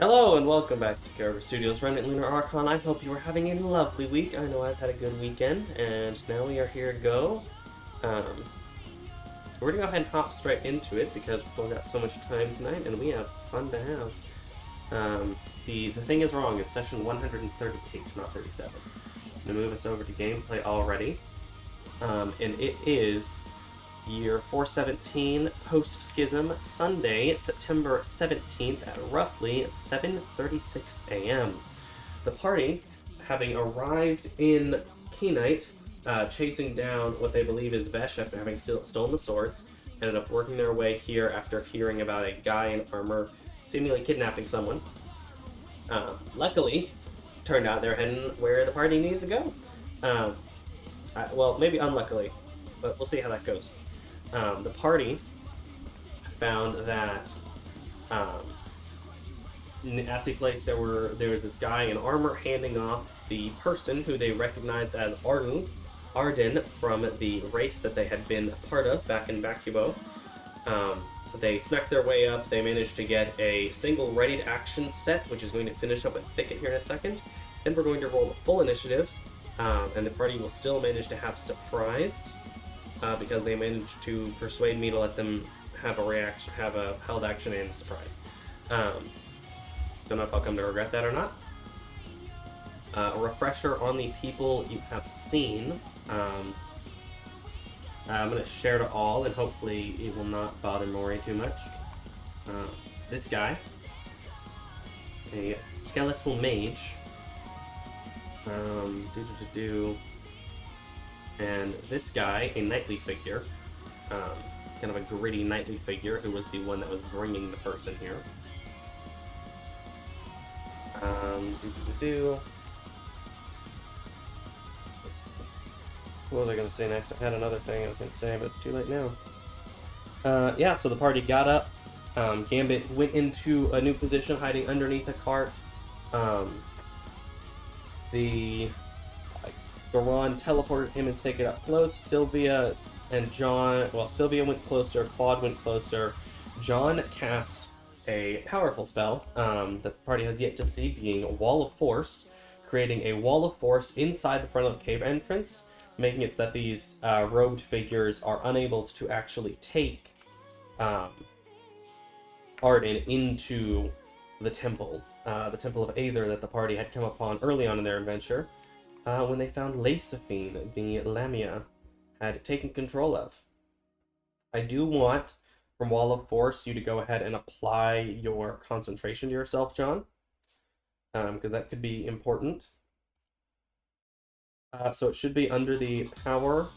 Hello and welcome back to RWBY Studios Remnant Lunar Archon. I hope you are having a lovely week. I know I've had a good weekend, and now we are here to go. We're gonna go ahead and hop straight into it because we've got so much time tonight, and we have fun to have. The thing is wrong. It's session 138, not 37. I'm gonna move us over to gameplay already, and it is year 417 post-schism, Sunday, September 17th at roughly 7:36 a.m. The party, having arrived in Kenite, chasing down what they believe is Vesh after having stolen the swords, ended up working their way here after hearing about a guy in armor seemingly kidnapping someone. Luckily, turned out they're heading where the party needed to go. Well, maybe unluckily, but we'll see how that goes. The party found that at the place there was this guy in armor handing off the person who they recognized as Arden from the race that they had been a part of back in Bakubo. They snuck their way up. They managed to get a single ready to action set, which is going to finish up a thicket here in a second. Then we're going to roll the full initiative, and the party will still manage to have surprise. Because they managed to persuade me to let them have a held action and surprise. Don't know if I'll come to regret that or not. A refresher on the people you have seen. I'm going to share to all, and hopefully it will not bother Mori too much. This guy, a skeletal mage. And this guy, a knightly figure, kind of a gritty knightly figure, who was the one that was bringing the person here. What was I going to say next? I had another thing I was going to say, but it's too late now. Yeah, so the party got up. Gambit went into a new position, hiding underneath a cart. Garon teleported him and take it up close. Sylvia and John... Well, Sylvia went closer. Claude went closer. John cast a powerful spell that the party has yet to see, being a Wall of Force, creating a wall of force inside the front of the cave entrance, making it so that these robed figures are unable to actually take Arden into the temple of Aether that the party had come upon early on in their adventure. When they found Lacephine, the Lamia, had taken control of. I do want, from Wall of Force, you to go ahead and apply your concentration to yourself, John, because that could be important. So it should be under the power.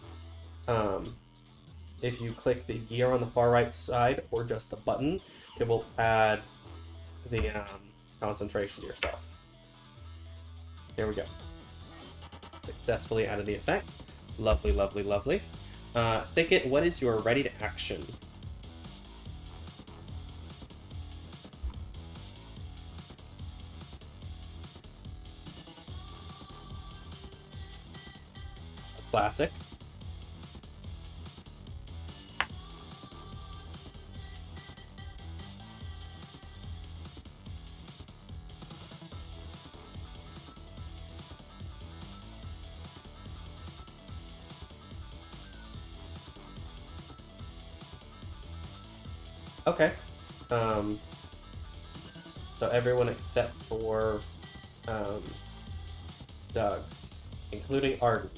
If you click the gear on the far right side, or just the button, it will add the concentration to yourself. There we go. Successfully added the effect. Lovely, lovely, lovely. Thicket, what is your ready to action? Classic. Okay. So everyone except for Doug, including Arden.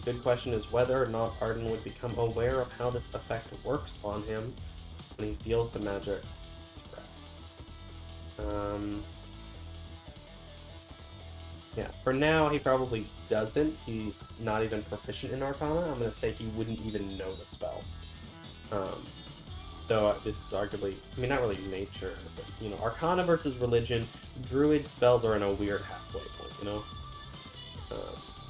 Good question is whether or not Arden would become aware of how this effect works on him when he feels the magic. Yeah, for now he probably doesn't. He's not even proficient in Arcana. I'm going to say he wouldn't even know the spell. Though this is arguably, I mean, not really nature, but, you know, Arcana versus religion, Druid spells are in a weird halfway point, you know?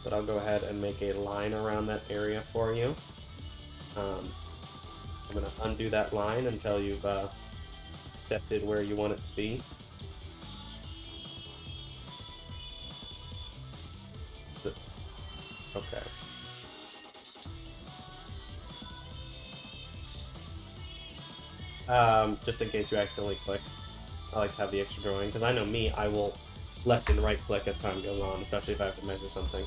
But I'll go ahead and make a line around that area for you. I'm going to undo that line until you've stepped it where you want it to be. Is it? Okay. Just in case you accidentally click. I like to have the extra drawing, because I know me, I will left and right click as time goes on, especially if I have to measure something.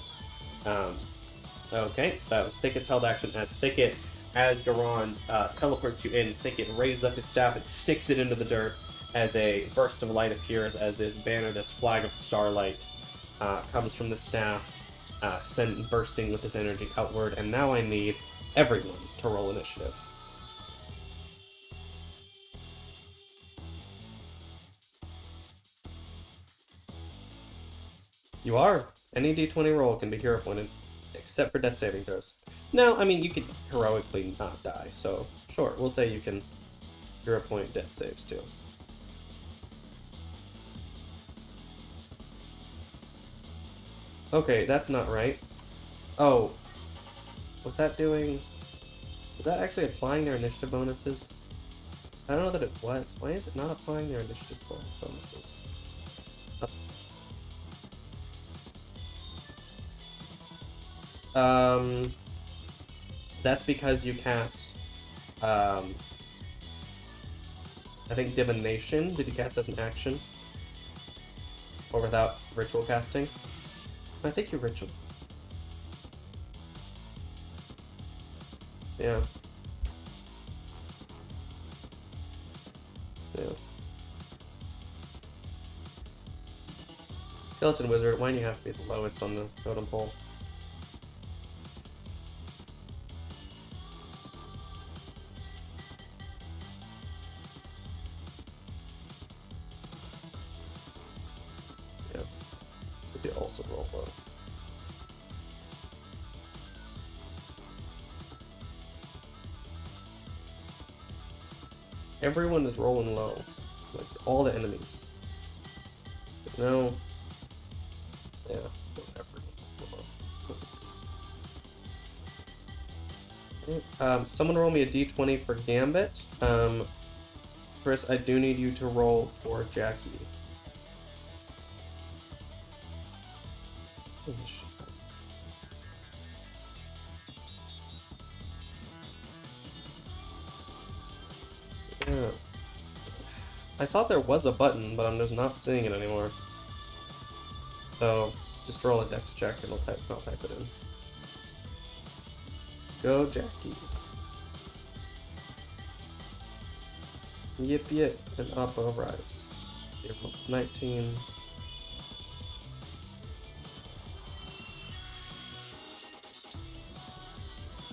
Okay, so that was Thicket's held action as Thicket. As Garand teleports you in, Thicket raises up his staff and sticks it into the dirt as a burst of light appears as this banner, this flag of starlight, comes from the staff, bursting with this energy outward. And now I need everyone to roll initiative. You are. Any d20 roll can be hero pointed, except for death saving throws. No, I mean, you could heroically not die, so sure, we'll say you can hero point death saves too. Okay, that's not right. Oh, was that actually applying their initiative bonuses? I don't know that it was. Why is it not applying their initiative bonuses? That's because you cast, I think Divination. Did you cast as an action? Or without ritual casting? I think you ritual. Yeah. Yeah. Skeleton Wizard, why do you have to be the lowest on the totem pole? Yeah. Should be also roll low. Everyone is rolling low. Like, all the enemies. No. Yeah, that's everyone. Someone roll me a d20 for Gambit. Chris, I do need you to roll for Jackie. Oh, shit. Yeah. I thought there was a button, but I'm just not seeing it anymore. So, just roll a dex check and I'll type it in. Go, Jackie. Yip yip, and Oppo arrives. 19.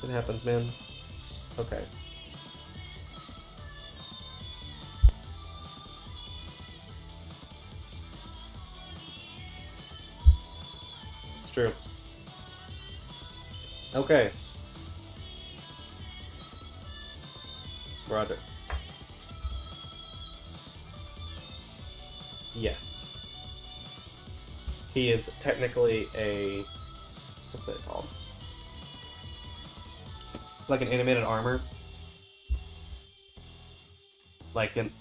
It happens, man. Okay. It's true. Okay. Roger. Yes. He is technically a... what's it called? Like an animated armor. Like an...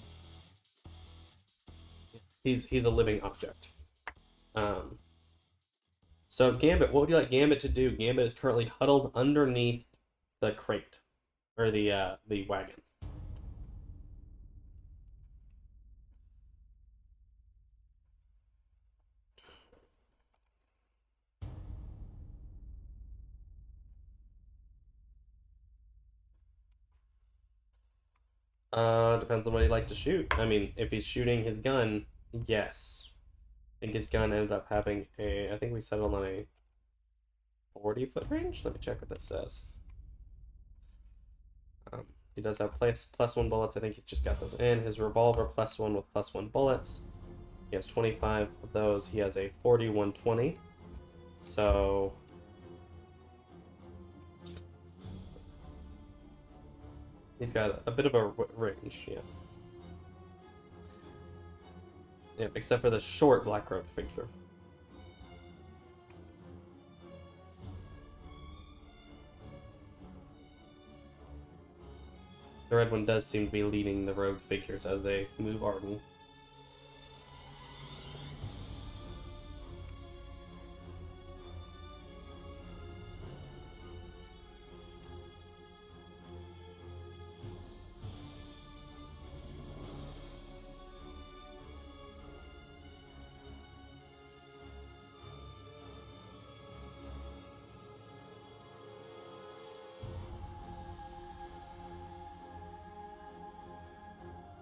He's a living object. So Gambit, what would you like Gambit to do? Gambit is currently huddled underneath the crate. Or the wagon. Depends on what he'd like to shoot. I mean, if he's shooting his gun, yes. I think his gun ended up having I think we settled on a 40-foot range? Let me check what that says. He does have +1 bullets. I think he's just got those in. His revolver +1 with +1 bullets. He has 25 of those. He has a 40-120. So... he's got a bit of a range, yeah. Yep, except for the short black-robed figure. The red one does seem to be leading the robed figures as they move Arden.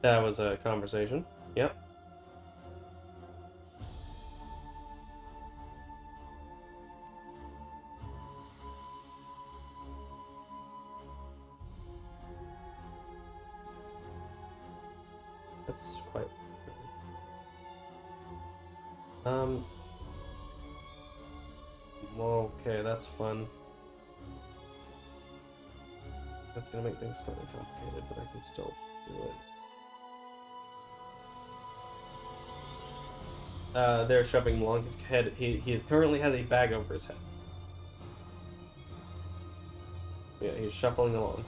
That was a conversation. Yep. That's quite... Okay, that's fun. That's gonna make things slightly complicated, but I can still do it. They're shoving him along his head. He currently has a bag over his head. Yeah, he's shuffling along.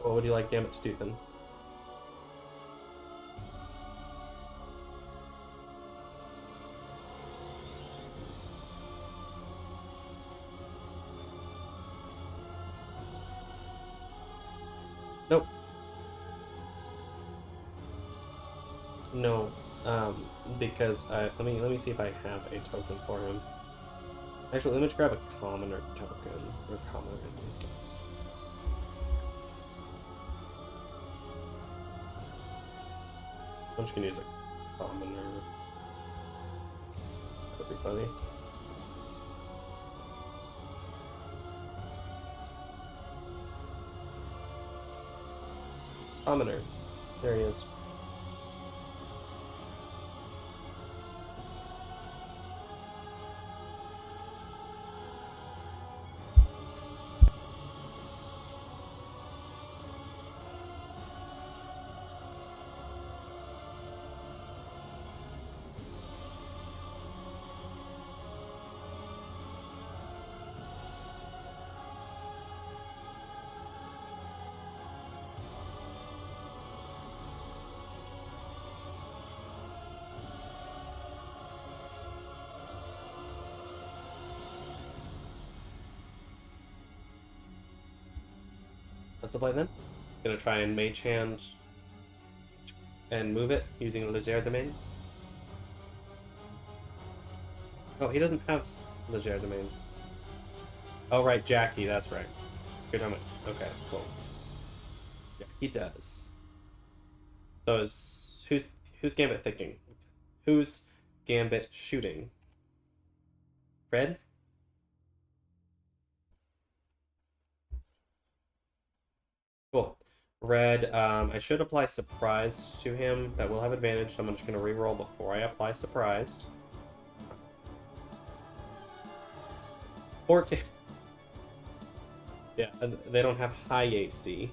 What would you like Gambit to do then? Nope. No, because let me see if I have a token for him. Actually, let me just grab a commoner token or commoner at I'm just gonna use a commoner. Could be funny. Commoner. There he is. What's the play then? Gonna try and Mage Hand and move it using Legerdemain. Oh, he doesn't have Legerdemain. Oh, right, Jackie, that's right. You're talking about... Okay, cool. Yeah, he does. So who's Gambit thinking? Who's Gambit shooting? Red? Cool. Red, I should apply Surprised to him. That will have advantage, so I'm just going to reroll before I apply Surprised. 14. Yeah, they don't have high AC.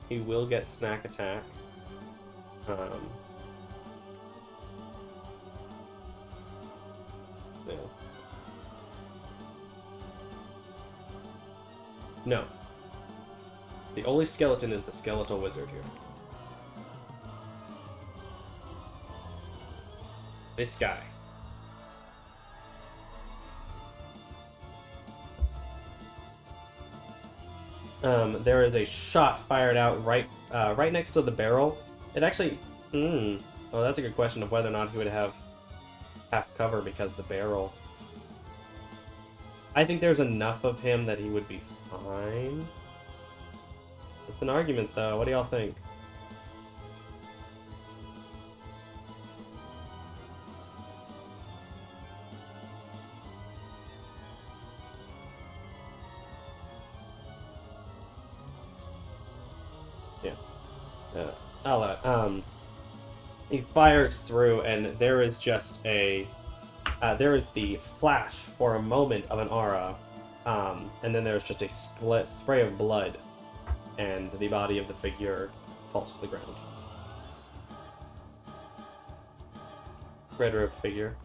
He will get Snack Attack. Yeah. No. The only skeleton is the Skeletal Wizard here. This guy. There is a shot fired out right next to the barrel. It actually... Oh, that's a good question of whether or not he would have half cover because the barrel... I think there's enough of him that he would be fine. It's an argument, though. What do y'all think? Yeah. He fires through, and there is just a... there is the flash for a moment of an aura, and then there's just a spray of blood, and the body of the figure falls to the ground. Red robe figure.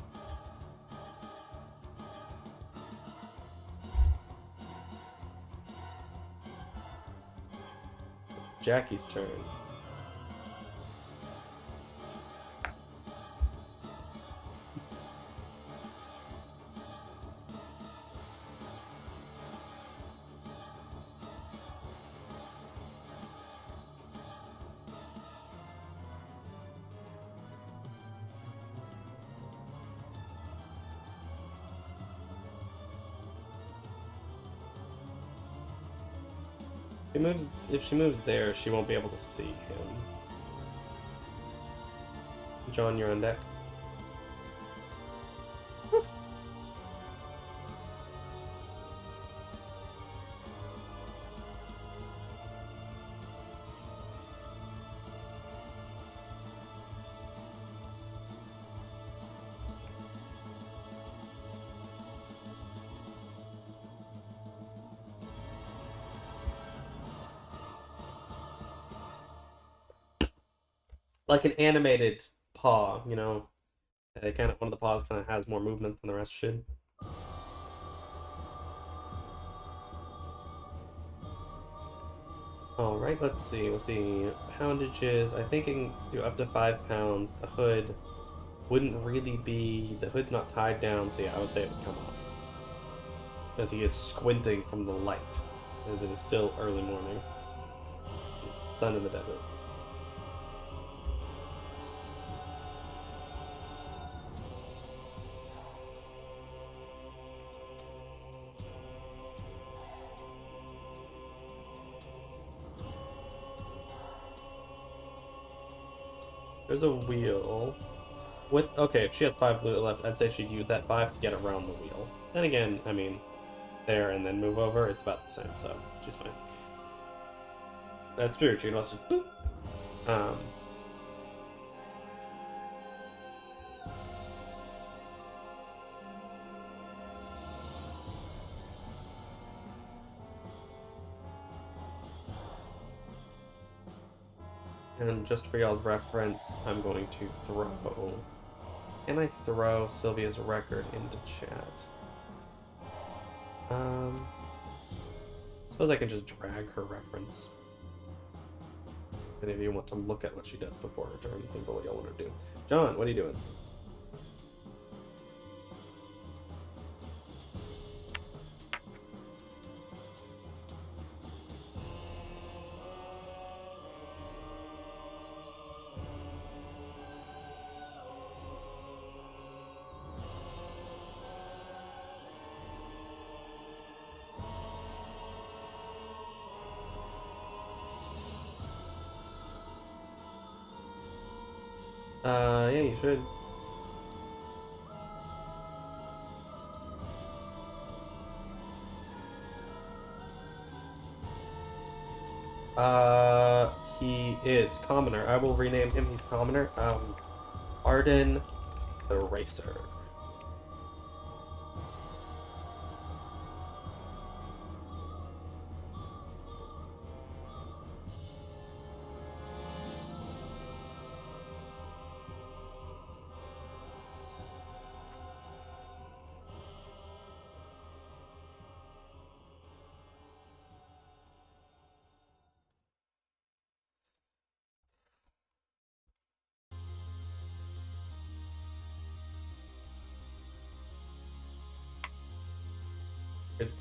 Jackie's turn. If she moves there, she won't be able to see him. John, you're on deck. Like an animated paw, you know. One of the paws kind of has more movement than the rest should. All right, let's see what the poundage is. I think it can do up to 5 pounds. The hood wouldn't really be. The hood's not tied down, so yeah, I would say it would come off. As he is squinting from the light, as it is still early morning. Sun in the desert. There's a wheel. Okay, if she has 5 blue left, I'd say she'd use that 5 to get around the wheel. Then again, I mean, there and then move over, it's about the same, so she's fine. That's true, she can also just boop. And just for y'all's reference, I'm going to throw. Can I throw Sylvia's record into chat? Suppose I can just drag her reference. Any of you want to look at what she does before her turn, think about what y'all want to do. John, what are you doing? Yeah, you should. He is Commoner. I will rename him. He's Commoner. Arden the Racer.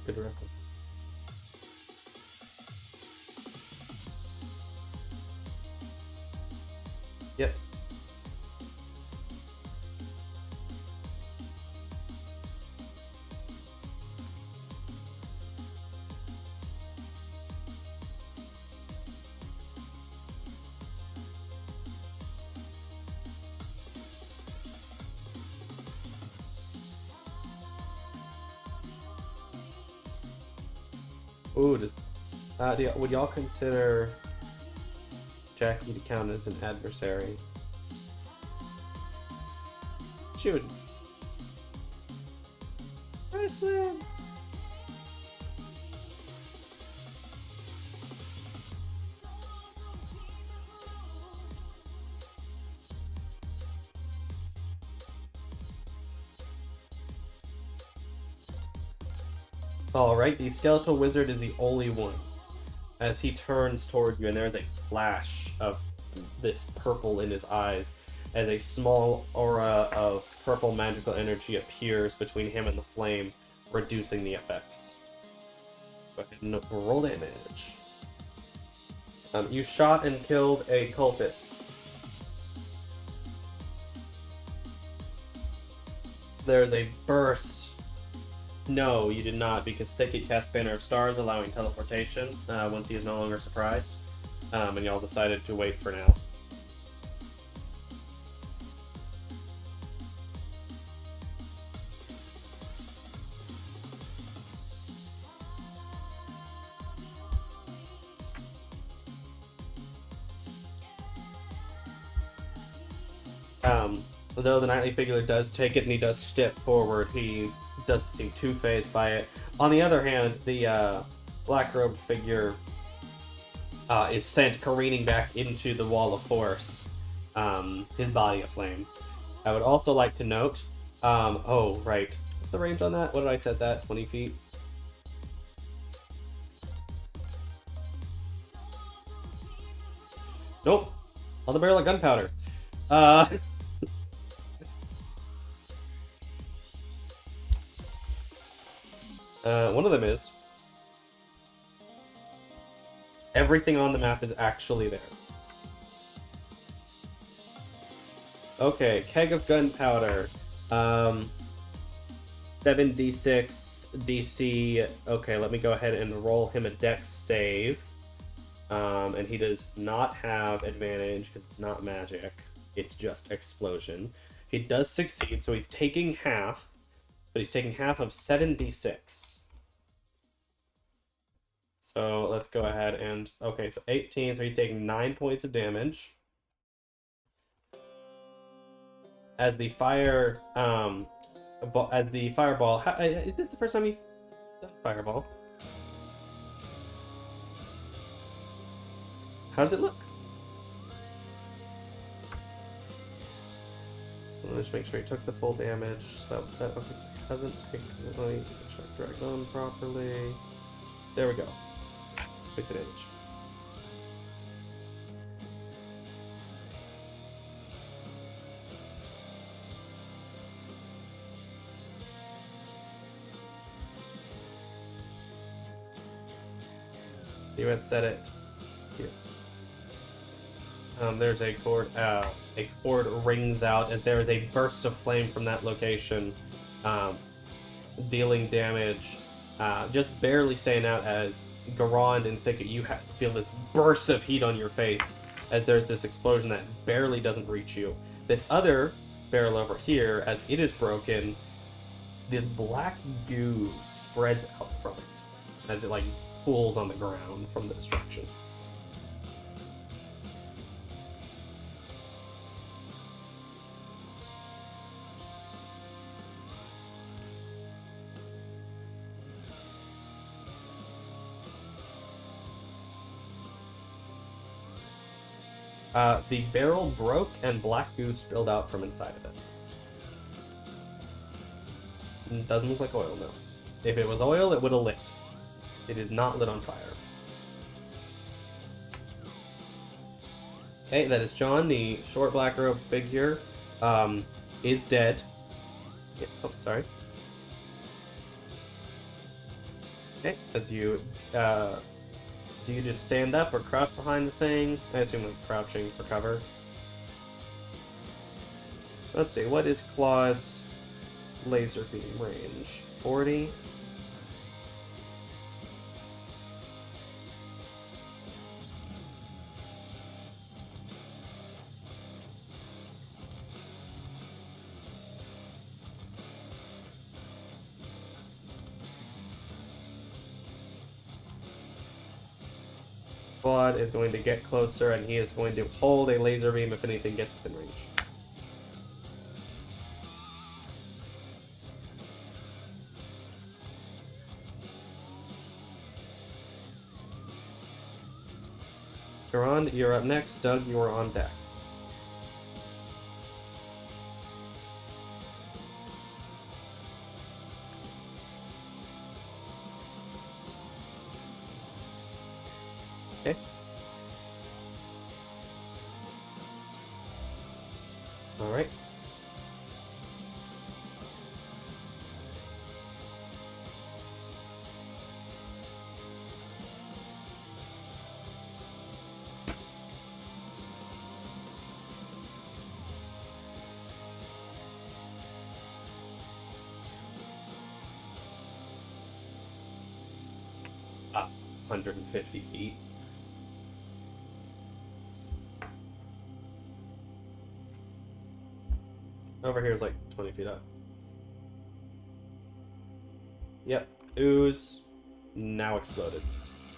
Good reference. Yep. Ooh, would y'all consider Jackie to count as an adversary? She would. Iceland. Alright, the Skeletal Wizard is the only one. as he turns toward you, and there's a flash of this purple in his eyes as a small aura of purple magical energy appears between him and the flame, reducing the effects. Go ahead and roll damage. You shot and killed a cultist. There's a burst. No, you did not, because Thicket cast Banner of Stars, allowing teleportation once he is no longer surprised. And y'all decided to wait for now. Though the Nightly Figure does take it and he does step forward, he doesn't seem too fazed by it. On the other hand, the black-robed figure is sent careening back into the wall of force, his body aflame. I would also like to note, oh, right. What's the range on that? What did I set that? 20 feet? Nope. On the barrel of gunpowder. One of them is everything on the map is actually there. Okay, keg of gunpowder. 7d6 DC. Okay, let me go ahead and roll him a dex save. And he does not have advantage because it's not magic. It's just explosion. He does succeed, so he's taking half. But he's taking half of 7d6. So let's go ahead and... Okay, so 18, so he's taking 9 points of damage. As the fire... as the fireball... is this the first time you've done fireball? How does it look? So let's make sure he took the full damage. So that was set. Okay, so he doesn't take. Let me make sure I dragged on properly. There we go. Take the damage. You had set it here. There's a cord rings out as there is a burst of flame from that location, dealing damage, just barely staying out as Garand and Thicket, you feel this burst of heat on your face as there's this explosion that barely doesn't reach you. This other barrel over here, as it is broken, this black goo spreads out from it as it like pools on the ground from the destruction. The barrel broke and black goo spilled out from inside of it. It doesn't look like oil, no. If it was oil, it would have lit. It is not lit on fire. Okay, that is John. The short black robe figure is dead. Yeah, oh, sorry. Okay, as you... do you just stand up or crouch behind the thing? I assume like crouching for cover. Let's see, what is Claude's laser beam range? 40? Claude is going to get closer, and he is going to hold a laser beam if anything gets within range. Garand, you're up next. Doug, you are on deck. Okay. All right. Up 150 feet. Over here is like 20 feet up. Yep. Ooze now exploded.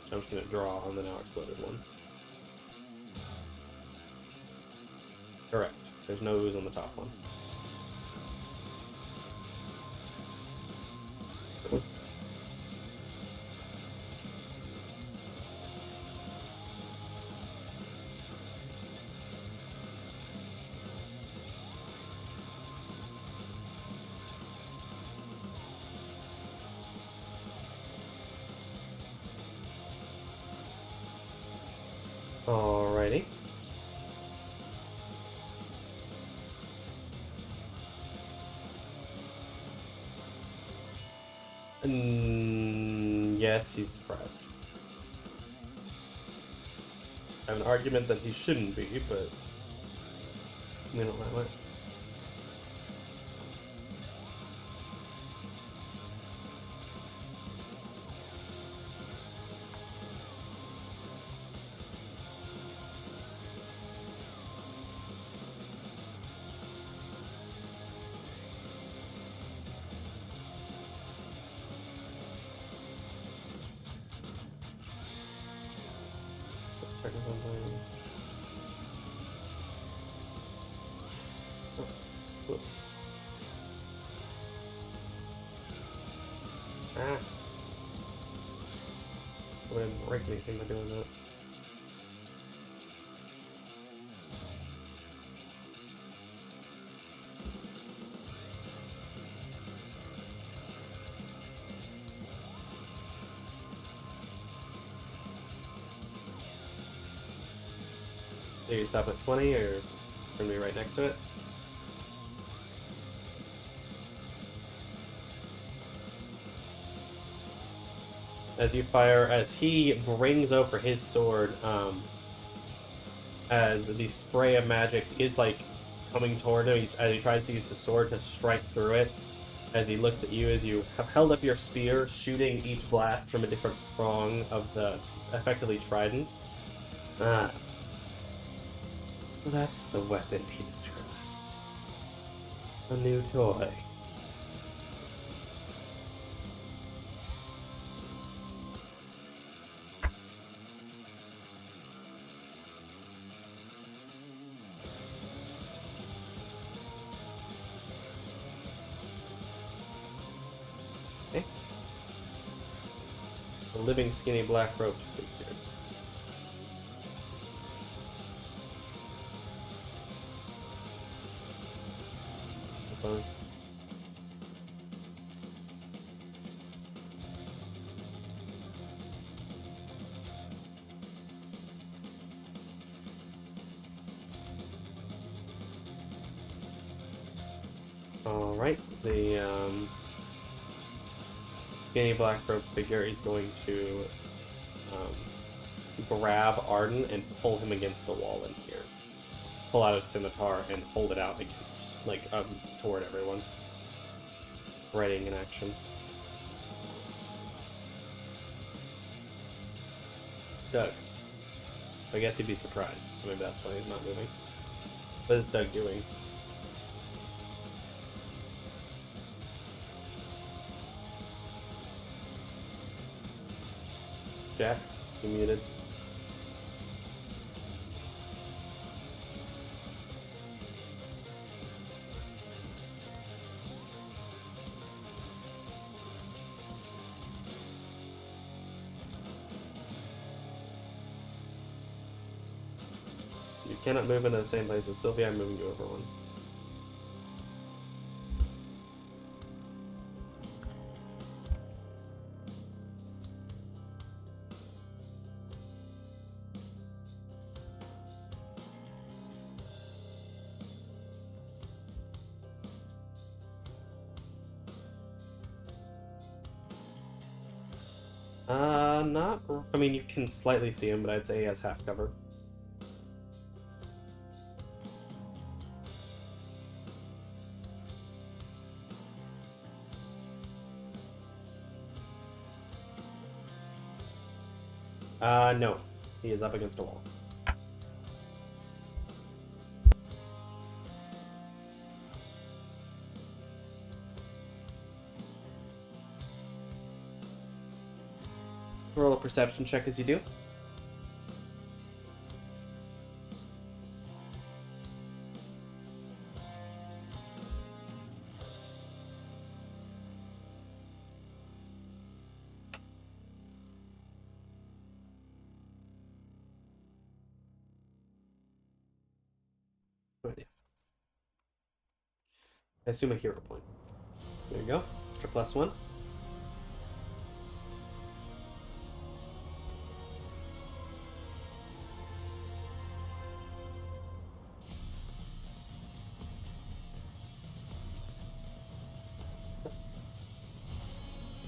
So I'm just going to draw on the now exploded one. Correct. There's no ooze on the top one. Alrighty. Yes, he's surprised. I have an argument that he shouldn't be, but we don't that way. Checking something. Oh, whoops. Ah. I wouldn't break anything by doing that. Do you stop at 20 or gonna be right next to it? As you fire, as he brings over his sword, as the spray of magic is like coming toward him, as he tries to use the sword to strike through it, as he looks at you, as you have held up your spear, shooting each blast from a different prong of the effectively trident. Ah. That's the weapon he described. A new toy. Okay. A living skinny black robed figure. Buzz. Alright, the skinny black robe figure is going to grab Arden and pull him against the wall in here. Pull out his scimitar and hold it out against, like, toward everyone. Readying in action. Doug. I guess he'd be surprised, so maybe that's why he's not moving. What is Doug doing? Jack, you muted. You cannot move into the same place as Sylvia. I'm moving you over one. Not. I mean, you can slightly see him, but I'd say he has half cover. No. He is up against a wall. Roll a perception check as you do. No idea. I assume a hero point. There you go. Extra +1.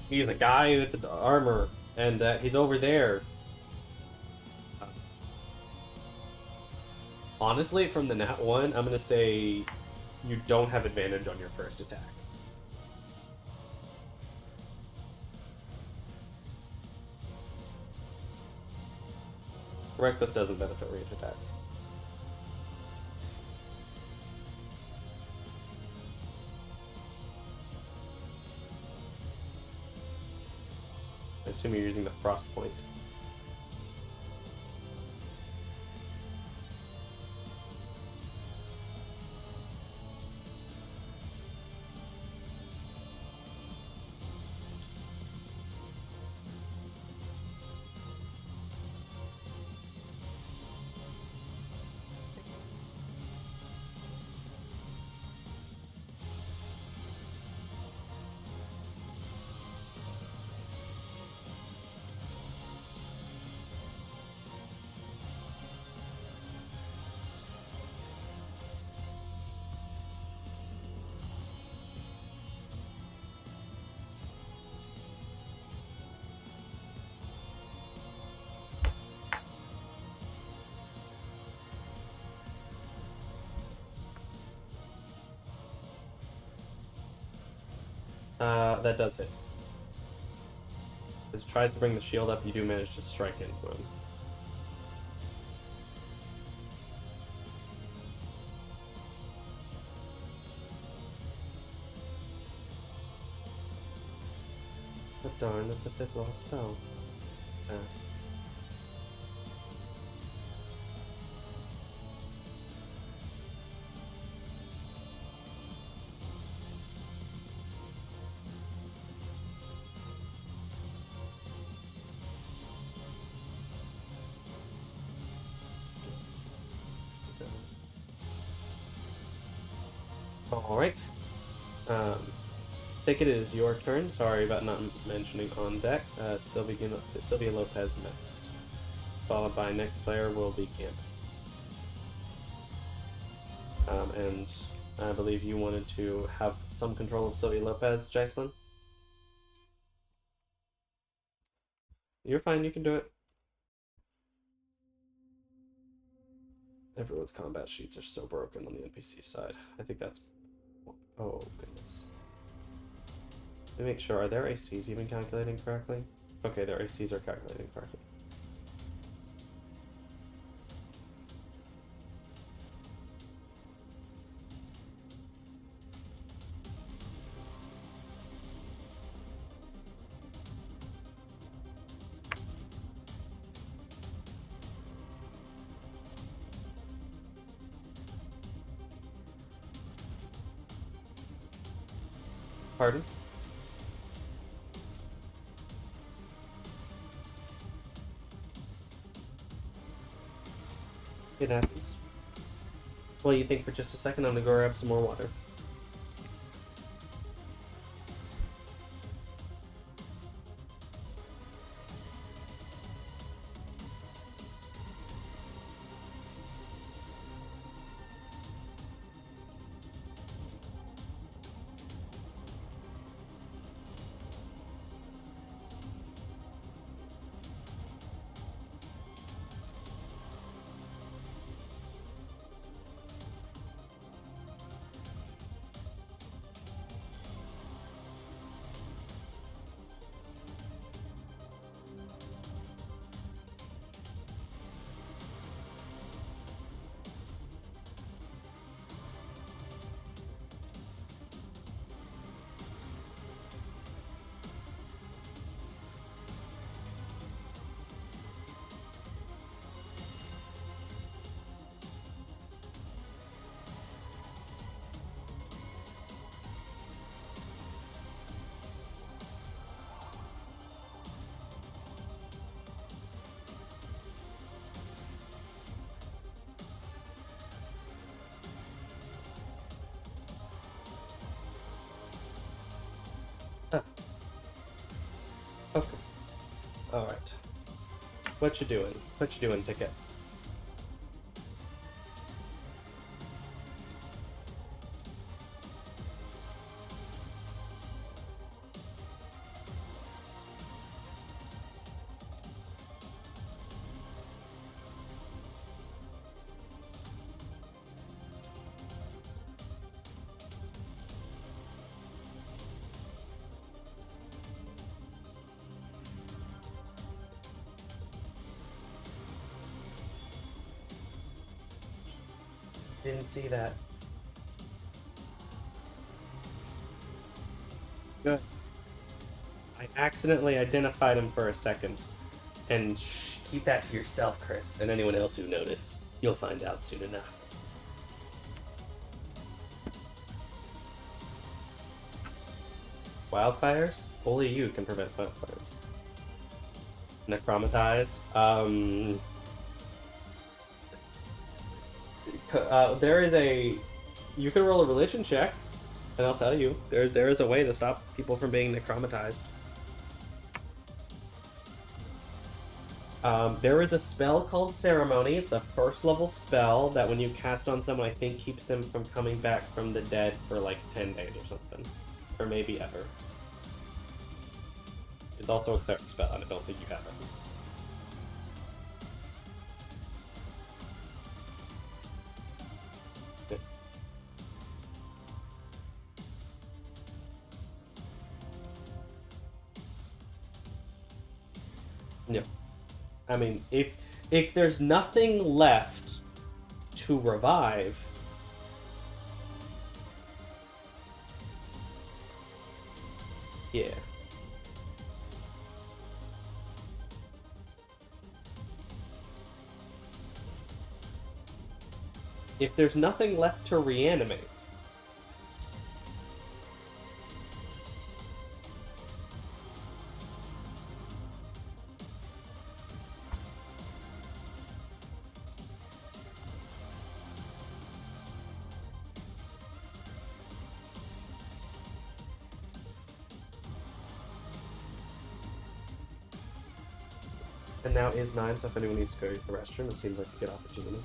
He's a guy with the armor, and he's over there. Honestly, from the nat 1, I'm gonna say you don't have advantage on your first attack. Reckless doesn't benefit range attacks. I assume you're using the frost point. That does hit. As it tries to bring the shield up, you do manage to strike into him. But darn, that's a 5th level spell. Sad. Alright. Thicket, it is your turn. Sorry about not mentioning on deck. Sylvia Lopez next. Followed by next player will be Camp. And I believe you wanted to have some control of Sylvia Lopez, Jaislyn? You're fine, you can do it. Everyone's combat sheets are so broken on the NPC side. I think that's... Oh, goodness. Let me make sure. Are their ACs even calculating correctly? Okay, their ACs are calculating correctly. Pardon? It happens. Well, you think for just a second, I'm gonna go grab some more water. Ah, okay. Alright. What you doing? What you doing, Ticket? Didn't see that. Good. I accidentally identified him for a second. And keep that to yourself, Chris, and anyone else who noticed. You'll find out soon enough. Wildfires? Only you can prevent wildfires. Necromatized? There is a... You can roll a religion check, and I'll tell you, there is a way to stop people from being necromatized. There is a spell called Ceremony. It's a first level spell that when you cast on someone, I think keeps them from coming back from the dead for like 10 days or something. Or maybe ever. It's also a cleric spell, and I don't think you have it. Yeah. I mean, if there's nothing left to revive, yeah. If there's nothing left to reanimate, and now is 9, so if anyone needs to go to the restroom, it seems like a good opportunity.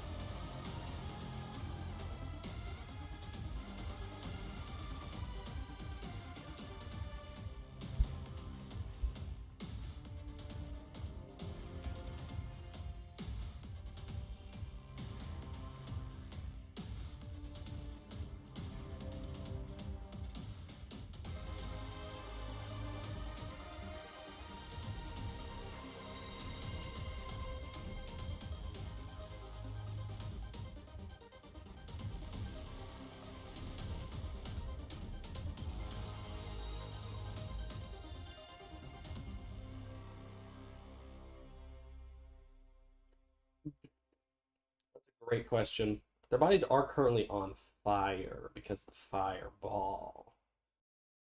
Great question. Their bodies are currently on fire because of the fireball.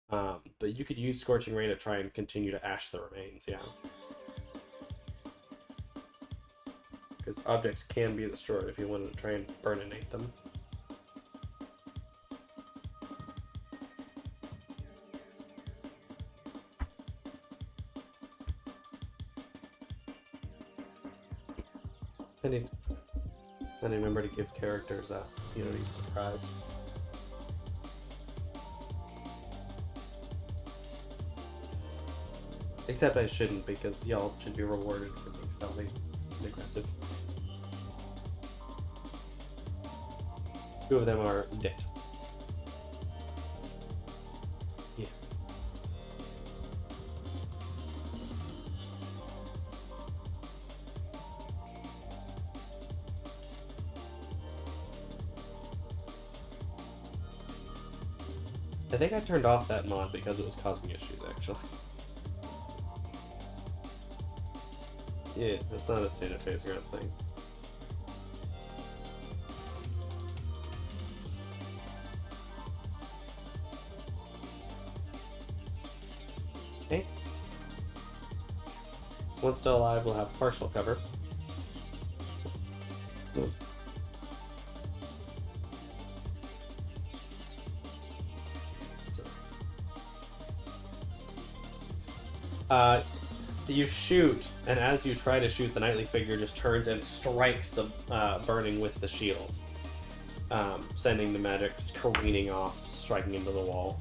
But you could use Scorching Ray to try and continue to ash the remains, yeah. Because objects can be destroyed if you wanted to try and burninate them. I need to remember to give characters a Unity surprise. Except I shouldn't, because y'all should be rewarded for being stealthy and aggressive. 2 of them are dead. Yeah. I think I turned off that mod because it was causing issues, actually. Yeah, that's not a state of phase rest thing. Okay. Once still alive, we'll have partial cover. Uh, you shoot, and as you try to shoot, the knightly figure just turns and strikes the burning with the shield, sending the magic careening off, striking into the wall,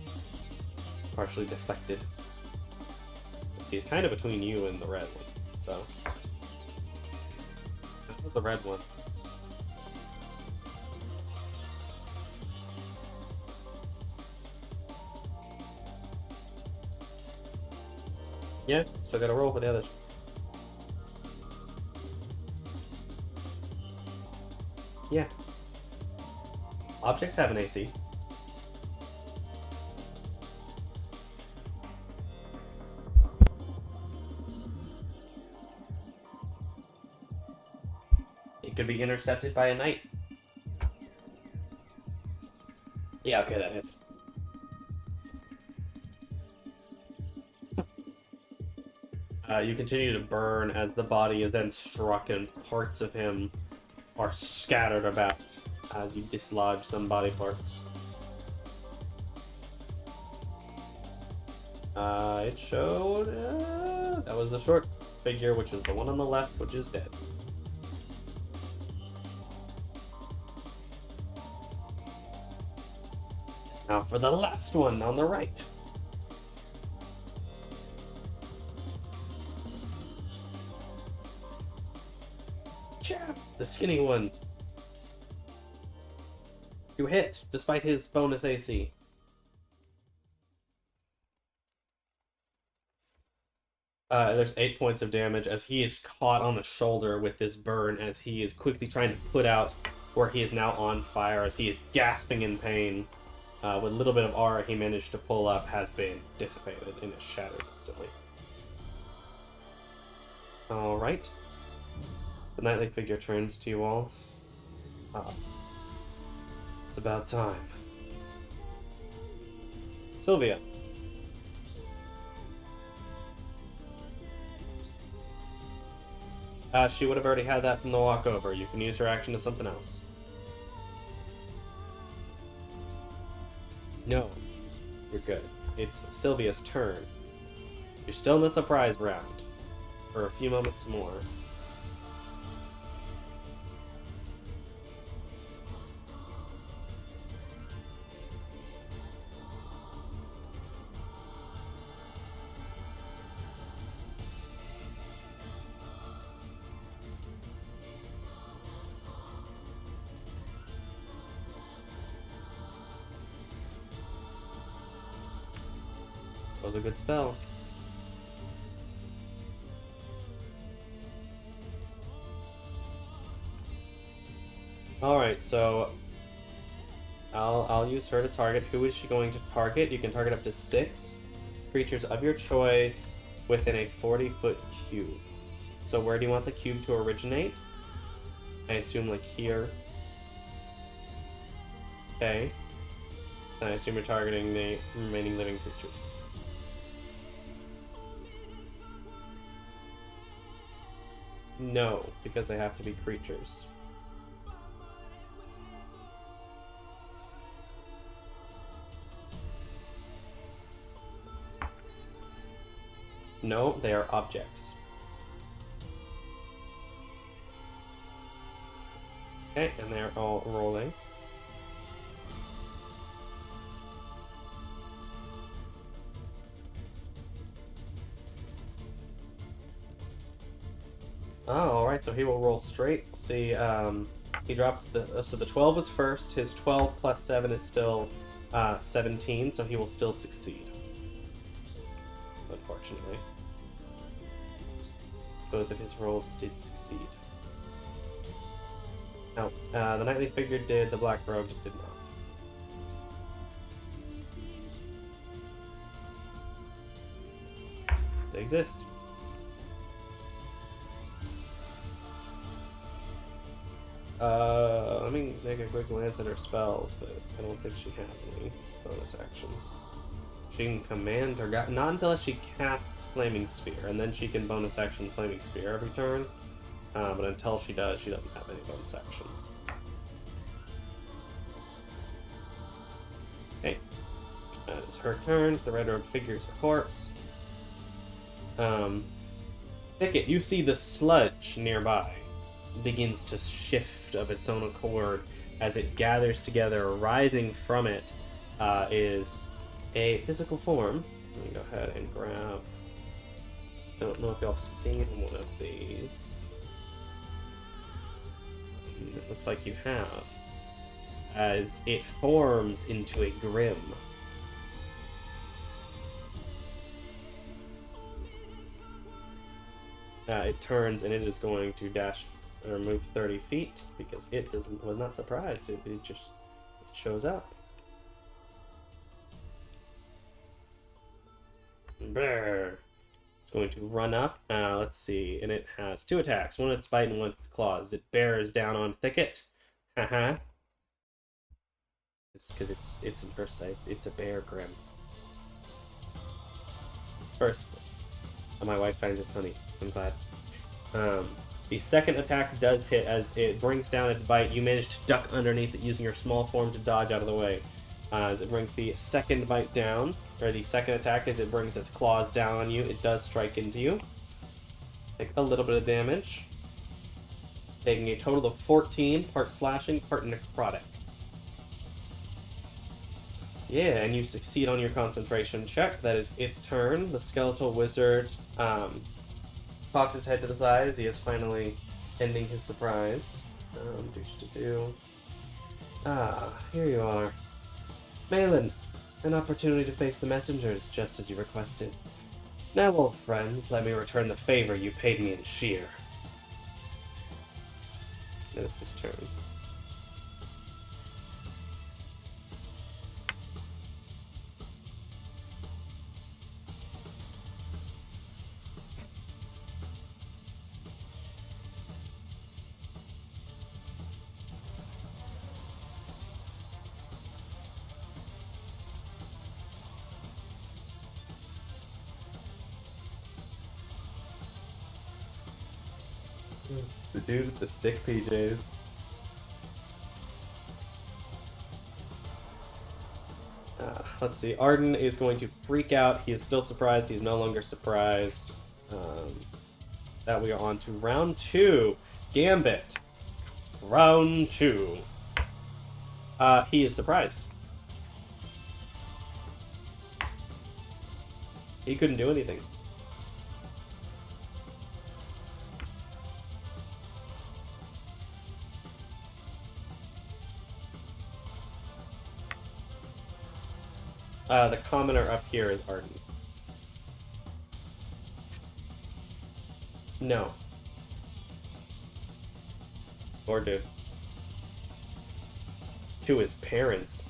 partially deflected. See, he's kind of between you and the red one, so the red one. Yeah, still gotta roll for the others. Yeah. Objects have an AC. It could be intercepted by a knight. Yeah, okay, that hits. You continue to burn as the body is then struck and parts of him are scattered about as you dislodge some body parts. It showed... that was the short figure, which is the one on the left, which is dead. Now for the last one on the right. Chap, the skinny one. You hit, despite his bonus AC. There's 8 points of damage as he is caught on the shoulder with this burn as he is quickly trying to put out where he is now on fire as he is gasping in pain. With a little bit of aura he managed to pull up has been dissipated and it shatters instantly. Alright. The knightly figure turns to you all. It's about time. Sylvia. She would have already had that from the walkover. You can use her action to something else. No. You're good. It's Sylvia's turn. You're still in the surprise round. For a few moments more. That was a good spell. Alright, so I'll use her to target. Who is she going to target? You can target up to 6 creatures of your choice within a 40-foot cube. So where do you want the cube to originate? I assume like here. Okay. And I assume you're targeting the remaining living creatures. No, because they have to be creatures. No, they are objects. Okay, and they're all rolling. Oh, alright, so he will roll straight. See, he dropped the... so the 12 was first. His 12 plus 7 is still 17, so he will still succeed. Unfortunately. Both of his rolls did succeed. Now, the knightly figure did, the black robe did not. They exist. Let me make a quick glance at her spells, but I don't think she has any bonus actions. She can command her god, not until she casts Flaming Sphere, and then she can bonus action Flaming Spear every turn. But until she does, she doesn't have any bonus actions. Okay. That is her turn. The red robed figure is her corpse. Thicket, you see the sludge nearby begins to shift of its own accord as it gathers together. Rising from it is a physical form. Let me go ahead and grab... I don't know if y'all have seen one of these. It looks like you have. As it forms into a grim. It turns and it is going to dash or move 30 feet because it was not surprised. It just shows up. Brr. It's going to run up. Let's see, and it has 2 attacks. One with its bite and one with its claws. It bears down on Thicket. Haha. It's because it's in her sight. It's a bear grim. First, my wife finds it funny. I'm glad. The second attack does hit as it brings down its bite. You manage to duck underneath it using your small form to dodge out of the way. As it brings the second bite down, or the second attack as it brings its claws down on you, it does strike into you. Take a little bit of damage. Taking a total of 14, part slashing, part necrotic. Yeah, and you succeed on your concentration check. That is its turn. The skeletal wizard cocks his head to the side as he is finally ending his surprise. Here you are. Malin, an opportunity to face the messengers, just as you requested. Now, old friends, let me return the favor you paid me in Sheer. It is his turn. The dude with the sick PJs. Let's see. Arden is going to freak out. He is still surprised. He's no longer surprised. That we are on to round 2. Gambit. Round 2. He is surprised. He couldn't do anything. The commoner up here is Arden. No. Or dude. To his parents.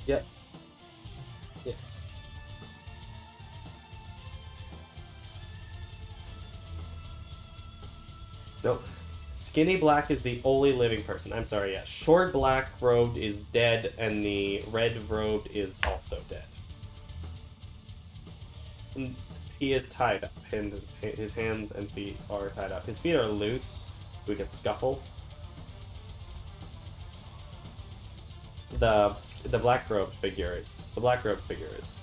Yep. Yes. Nope. Skinny Black is the only living person. I'm sorry, yeah. Short Black robed is dead, and the red robed is also dead. And he is tied up. His hands and feet are tied up. His feet are loose, so we could scuffle. The black robed figure is. The black robed figure is.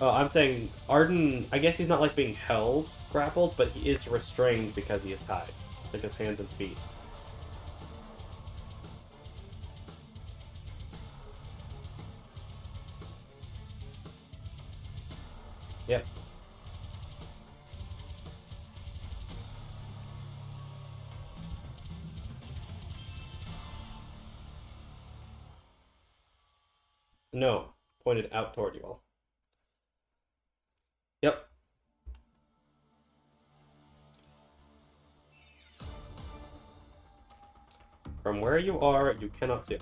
Oh, I'm saying Arden, I guess he's not like being held, grappled, but he is restrained because he is tied. Like his hands and feet. Yep. No. Pointed out toward you all. Yep. From where you are, you cannot see it.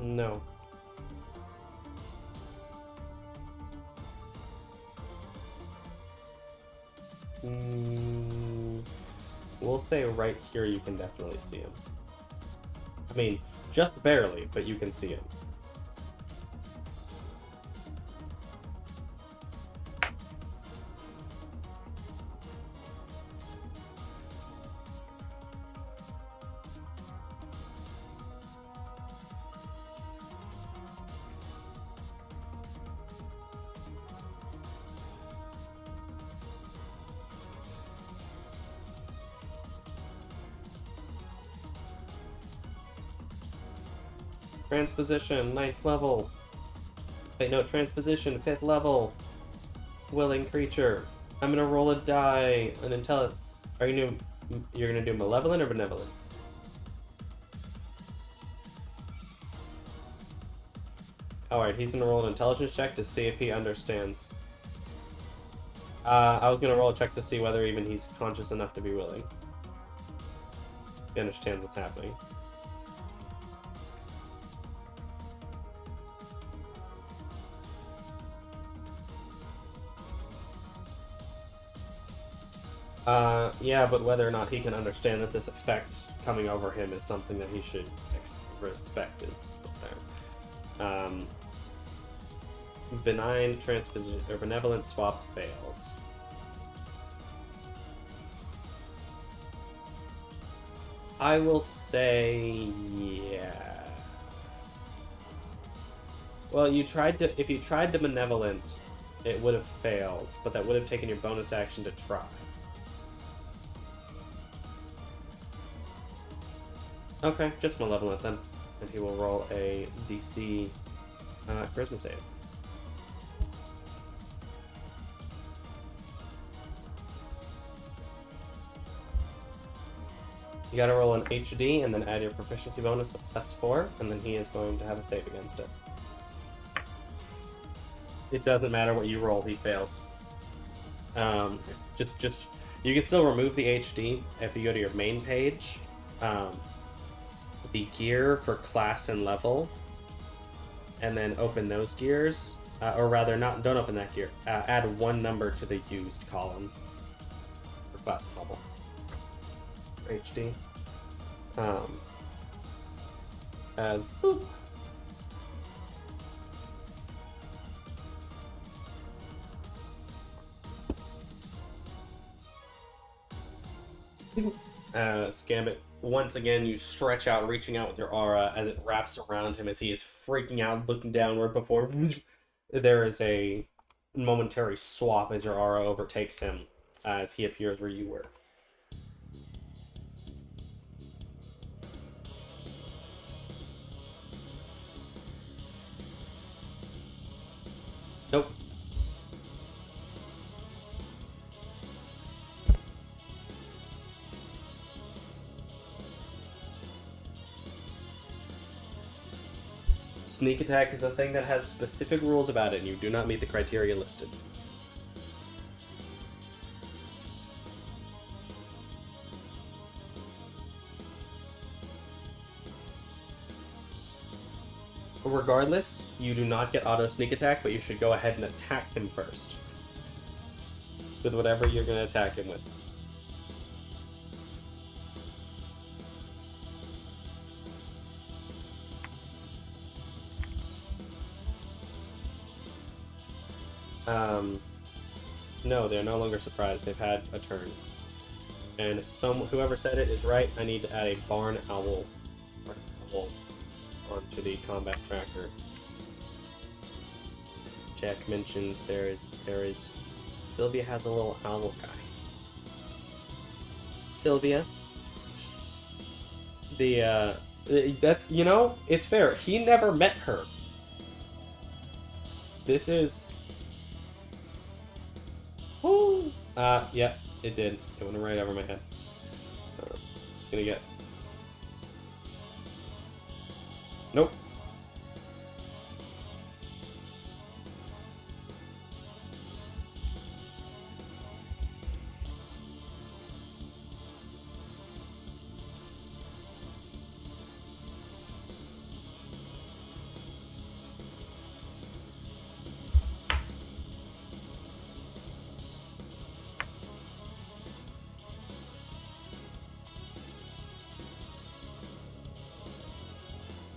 No. We'll say right here you can definitely see him. I mean, just barely, but you can see him. Transposition, 9th level. Wait, no, transposition, 5th level. Willing creature. I'm gonna roll a die. An intelligent. You're gonna do malevolent or benevolent? Alright, he's gonna roll an intelligence check to see if he understands. I was gonna roll a check to see whether even he's conscious enough to be willing. He understands what's happening. Yeah, but whether or not he can understand that this effect coming over him is something that he should respect is there. Benign transposition or benevolent swap fails. I will say, yeah. Well, if you tried to benevolent, it would have failed, but that would have taken your bonus action to try. Okay, just malevolent then. And he will roll a DC charisma save. You gotta roll an HD and then add your proficiency bonus of +4, and then he is going to have a save against it. It doesn't matter what you roll, he fails. You can still remove the HD if you go to your main page. The gear for class and level, and then open those gears, or rather, don't open that gear. Add one number to the used column for class and level. HD. As boop. Scambit. Once again, you stretch out, reaching out with your aura as it wraps around him as he is freaking out, looking downward before there is a momentary swap as your aura overtakes him as he appears where you were. Nope. Sneak attack is a thing that has specific rules about it, and you do not meet the criteria listed. Regardless, you do not get auto sneak attack, but you should go ahead and attack him first. With whatever you're going to attack him with. No, they're no longer surprised. They've had a turn. And whoever said it is right. I need to add a barn owl onto the combat tracker. Jack mentioned there is Sylvia has a little owl guy. Sylvia. That's, it's fair. He never met her. This is... Woo! Yeah, it did. It went right over my head. It's gonna get... Nope.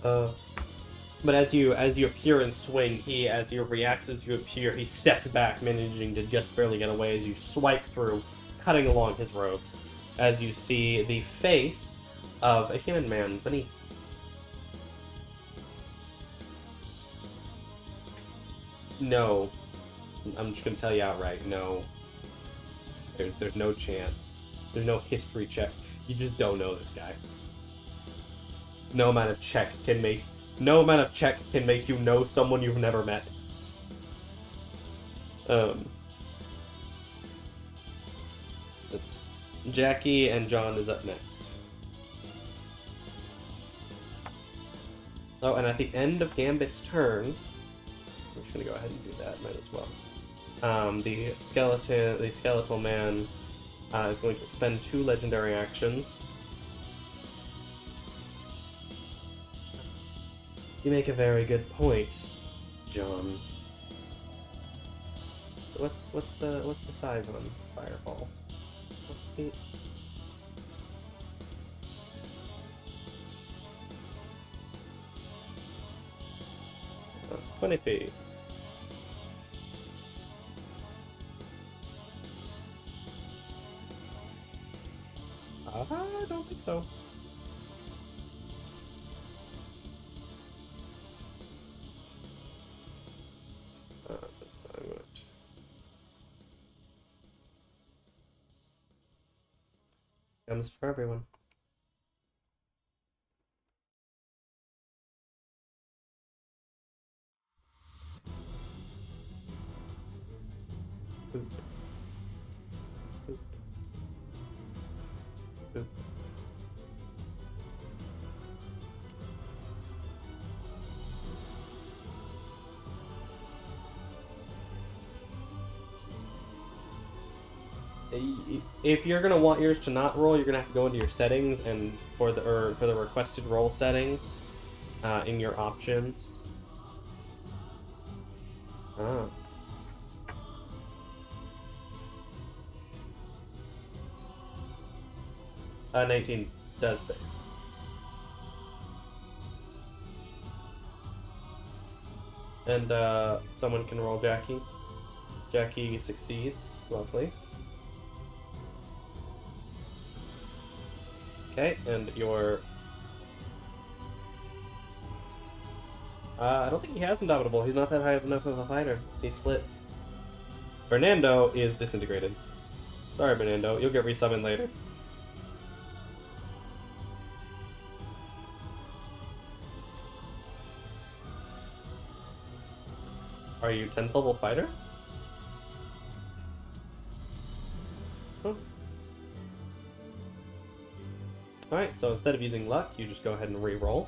But as you appear and swing, as he reacts as you appear, he steps back, managing to just barely get away as you swipe through, cutting along his robes. As you see the face of a human man beneath. No. I'm just gonna tell you outright, no. There's no chance. There's no history check. You just don't know this guy. No amount of check can make you know someone you've never met. It's Jackie and John is up next. Oh, and at the end of Gambit's turn, I'm just gonna go ahead and do that. Might as well. The skeletal man is going to expend 2 legendary actions. You make a very good point, John. What's the size on Fireball? 20 feet. I don't think so. So I'm going to... Comes for everyone. Boop. Boop. Boop. If you're gonna want yours to not roll, you're gonna have to go into your settings and for the requested roll settings in your options. 19 does save. And someone can roll Jackie. Jackie succeeds. Lovely. Okay, and your... I don't think he has Indomitable. He's not that high enough of a fighter. He's split. Fernando is disintegrated. Sorry, Fernando. You'll get resummoned later. Are you 10th level fighter? Oh. Alright, so instead of using luck, you just go ahead and re-roll.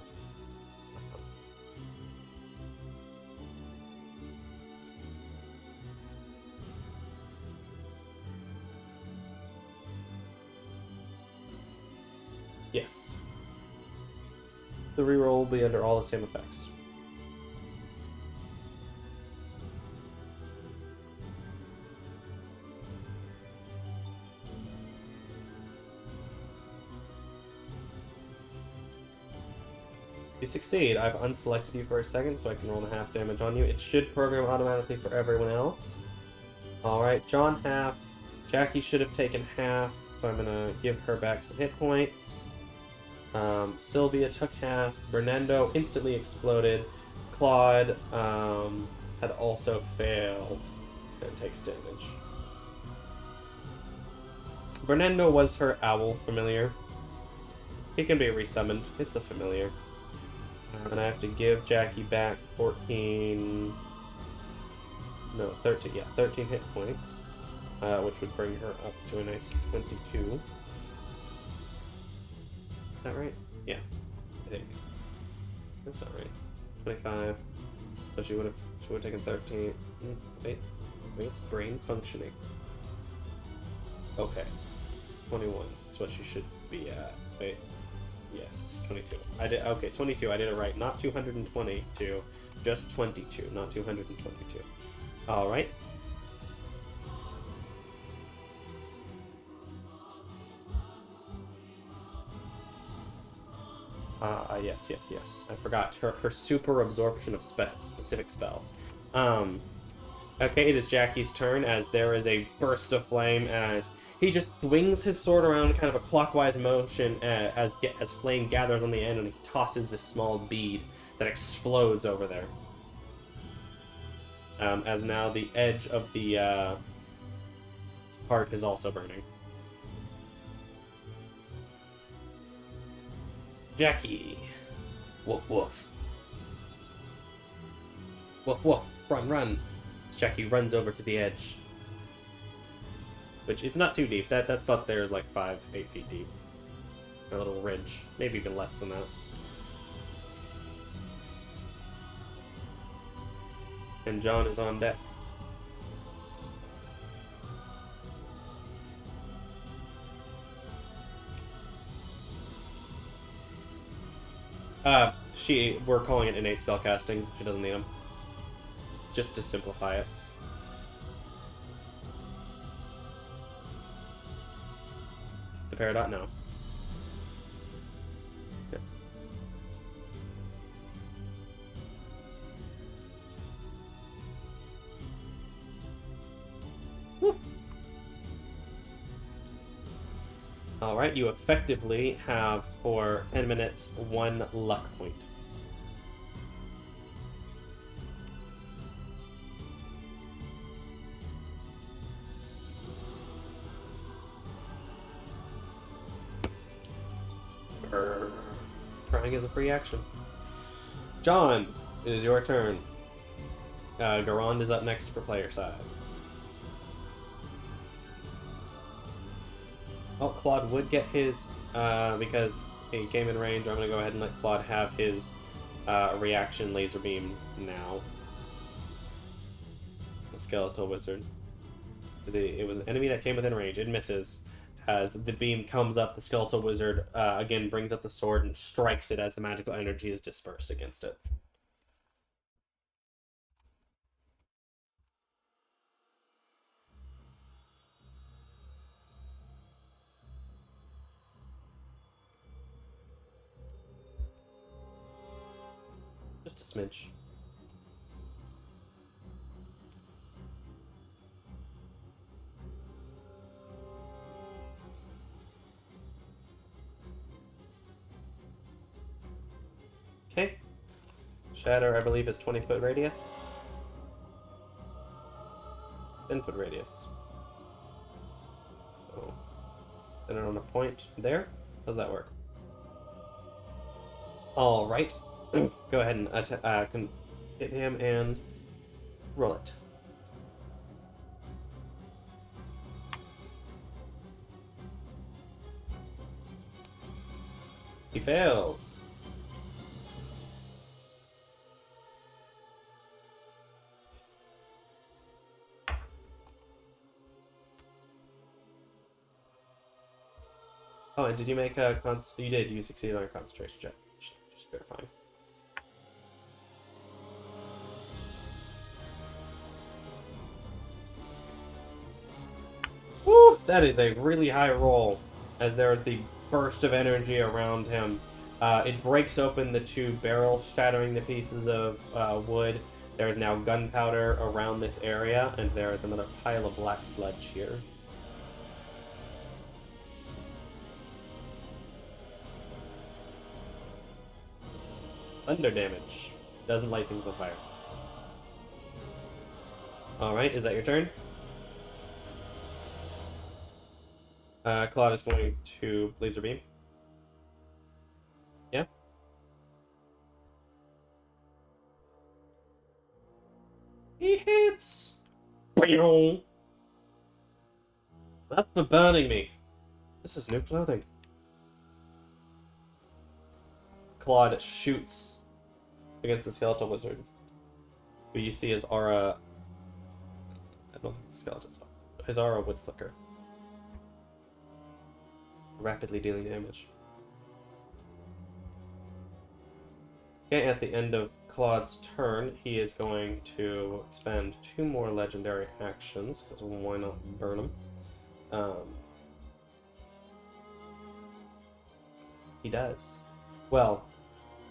Yes. The re-roll will be under all the same effects. You succeed. I've unselected you for a second so I can roll the half damage on you. It should program automatically for everyone else. Alright, John half. Jackie should have taken half, so I'm gonna give her back some hit points. Sylvia took half. Bernardo instantly exploded. Claude had also failed and takes damage. Bernardo was her owl familiar. He can be resummoned. It's a familiar. And I have to give Jackie back 13 hit points, which would bring her up to a nice 22. Is that right? Yeah, I think. That's not right. 25. So she would have taken 13. Wait, brain functioning. Okay. 21 is what she should be at. Wait. Yes, 22. I did. Okay, 22. I did it right. Not 222, just 22, not 222. All right. Yes. I forgot. Her super absorption of specific spells. Okay, it is Jackie's turn as there is a burst of flame as he just swings his sword around kind of a clockwise motion as flame gathers on the end and he tosses this small bead that explodes over there. As now the edge of the heart is also burning. Jackie! Woof woof. Woof woof. Run. Jackie runs over to the edge. Which, it's not too deep. That spot there is like 8 feet deep. A little ridge. Maybe even less than that. And John is on deck. We're calling it innate spellcasting. She doesn't need them. Just to simplify it. The Peridot? No. Yeah. Alright, you effectively have, for 10 minutes, 1 luck point. Crying is a free action. John, it is your turn. Garand is up next for player side. Oh, Claude would get his, because he came in range. I'm going to go ahead and let Claude have his reaction laser beam now. The skeletal wizard. It was an enemy that came within range. It misses. As the beam comes up, the skeletal wizard again brings up the sword and strikes it as the magical energy is dispersed against it. Just a smidge. Okay. Shatter, I believe, is 20-foot radius. 10-foot radius. So, center on a point there. How's that work? All right. Go ahead and hit him and roll it. He fails. Oh, and did you make a you did. You succeeded on a concentration check. Just verifying. Woof! That is a really high roll, as there is the burst of energy around him. It breaks open the 2 barrels, shattering the pieces of wood. There is now gunpowder around this area, and there is another pile of black sludge here. Thunder damage. Doesn't light things on fire. Alright, is that your turn? Claude is going to laser beam. Yeah? He hits! That's for burning me. This is new clothing. Claude shoots against the skeletal wizard, who you see his aura. I don't think the skeleton's his aura would flicker, rapidly dealing damage. Okay, at the end of Claude's turn, he is going to spend 2 more legendary actions, because why not burn them? He does. Well,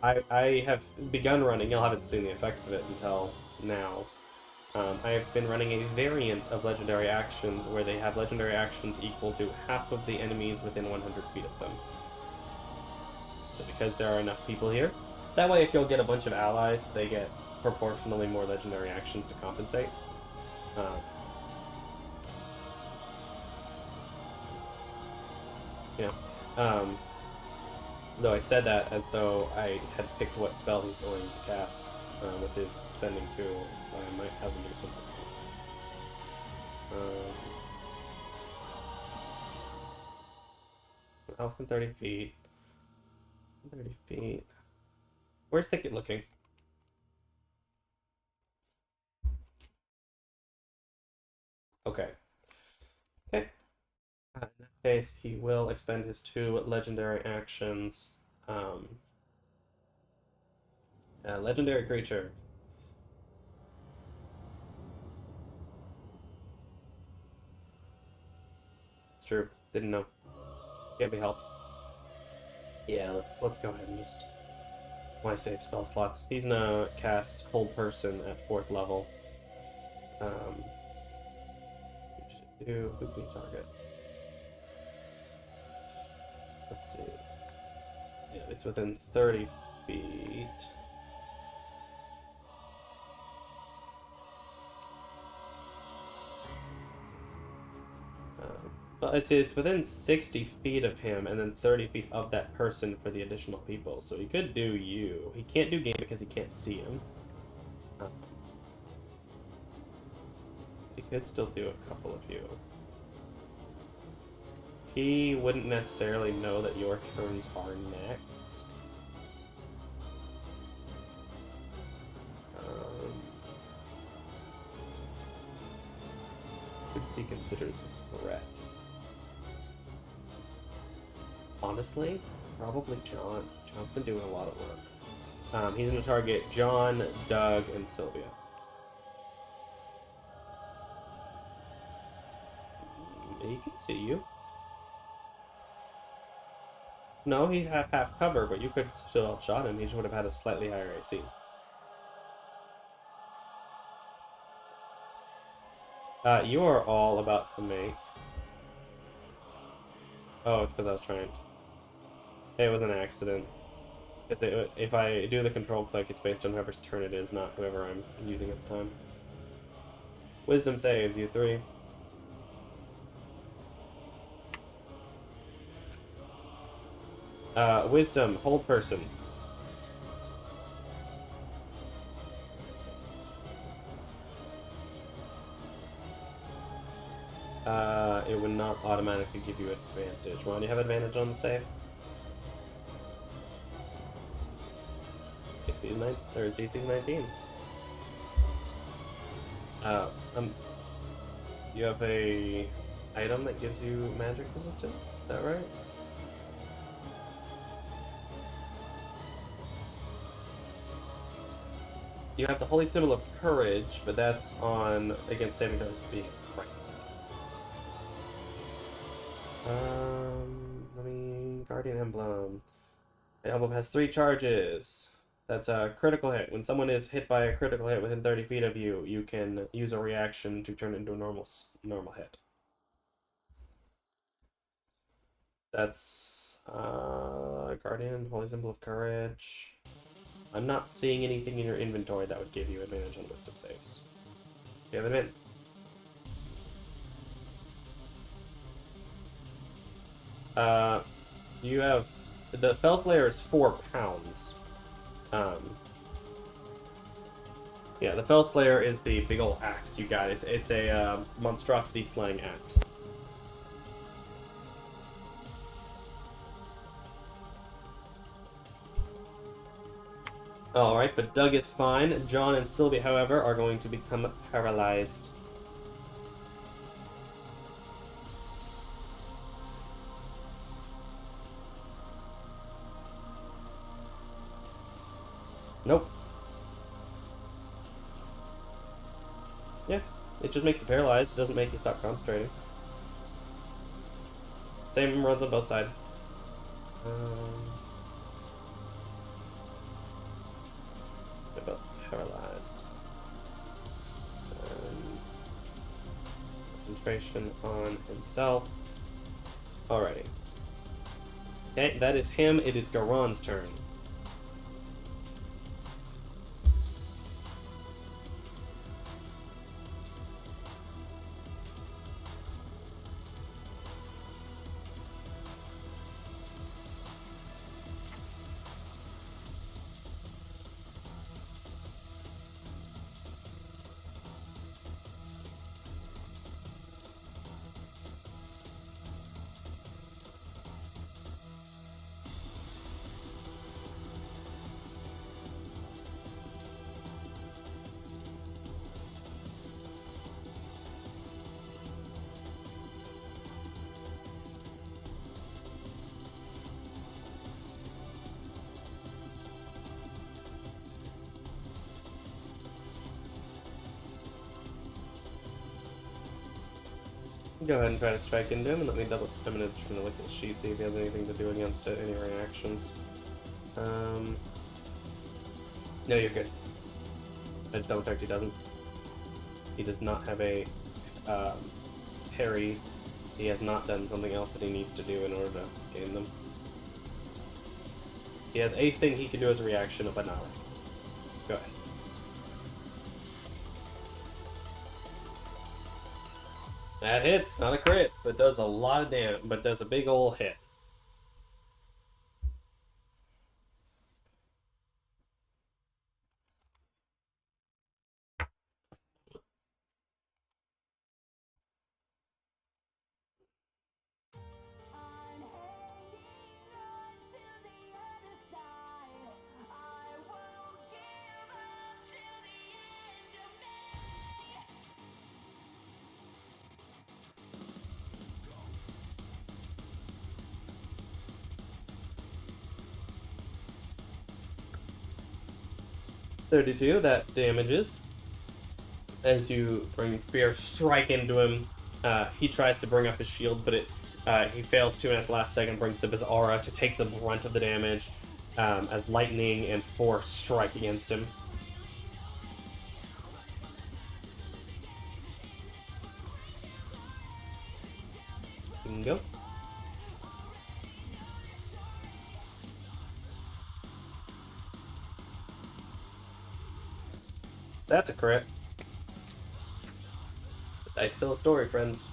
I have begun running. Y'all haven't seen the effects of it until now. I have been running a variant of legendary actions where they have legendary actions equal to half of the enemies within 100 feet of them. So because there are enough people here, that way if you'll get a bunch of allies, they get proportionally more legendary actions to compensate. Um, yeah. Though I said that as though I had picked what spell he's going to cast with his spending tool. I might have him do something else. Out from 30 feet. 30 feet. Where's Thicket looking? Okay. Okay. In that case, he will expend his 2 legendary actions. Legendary creature. It's true. Didn't know. Can't be helped. Yeah, let's go ahead and just why save spell slots. He's gonna cast Hold Person at 4th level. Who can he target? Let's see. Yeah, it's within 30 feet. But it's within 60 feet of him and then 30 feet of that person for the additional people. So he could do you. He can't do game because he can't see him. He could still do a couple of you. He wouldn't necessarily know that your turns are next. Who does he consider the threat? Honestly, probably John. John's been doing a lot of work. He's going to target John, Doug, and Sylvia. He can see you. No, he'd have half cover, but you could still have shot him. He just would have had a slightly higher AC. You are all about to make... Oh, it's because I was trying to... It was an accident. If I do the control click, it's based on whoever's turn it is, not whoever I'm using at the time. Wisdom saves, you 3. Wisdom, Hold Person. It would not automatically give you advantage. Ron, you have advantage on the save? DC's 9. There's DC's 19. You have a item that gives you magic resistance. Is that right? You have the Holy Symbol of Courage, but that's on against saving throws being right. Let me Guardian Emblem. The emblem has 3 charges. That's a critical hit. When someone is hit by a critical hit within 30 feet of you, you can use a reaction to turn it into a normal hit. That's Guardian, Holy Symbol of Courage. I'm not seeing anything in your inventory that would give you advantage on wisdom saves. Do you have advantage? You have... The Felt Layer is 4 pounds. Yeah, the Fell Slayer is the big old axe you got. It's a monstrosity slaying axe. Alright, but Doug is fine. John and Sylvia, however, are going to become paralyzed. Nope. Yeah, it just makes you paralyzed. It doesn't make you stop concentrating. Same runs on both sides. concentration on himself. Alrighty. Okay, that is him. It is Garon's turn. Go ahead and try to strike into him, and let me double. I'm gonna look at the sheet, see if he has anything to do against it, any reactions. No, you're good. I just double checked he doesn't. He does not have a parry. He has not done something else that he needs to do in order to gain them. He has a thing he can do as a reaction, but not right. Go ahead. That hits, not a crit, but does a lot of damage, but does a big ol' hit. .32, that damages. As you bring the spear, strike into him. He tries to bring up his shield, but he fails to, and at the last second brings up his aura to take the brunt of the damage as lightning and force strike against him. Bingo. That's a crit. The dice tell a story, friends.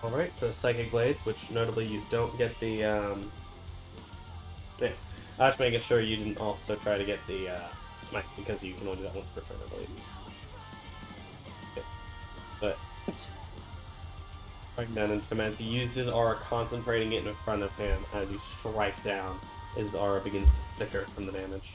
Alright, so the Psychic Blades, which notably you don't get the, yeah. I was making sure you didn't also try to get the, Smite, because you can only do that once per turn, I believe. Okay. But, strike down into command. He uses his aura, concentrating it in front of him as you strike down. His aura begins to flicker from the damage.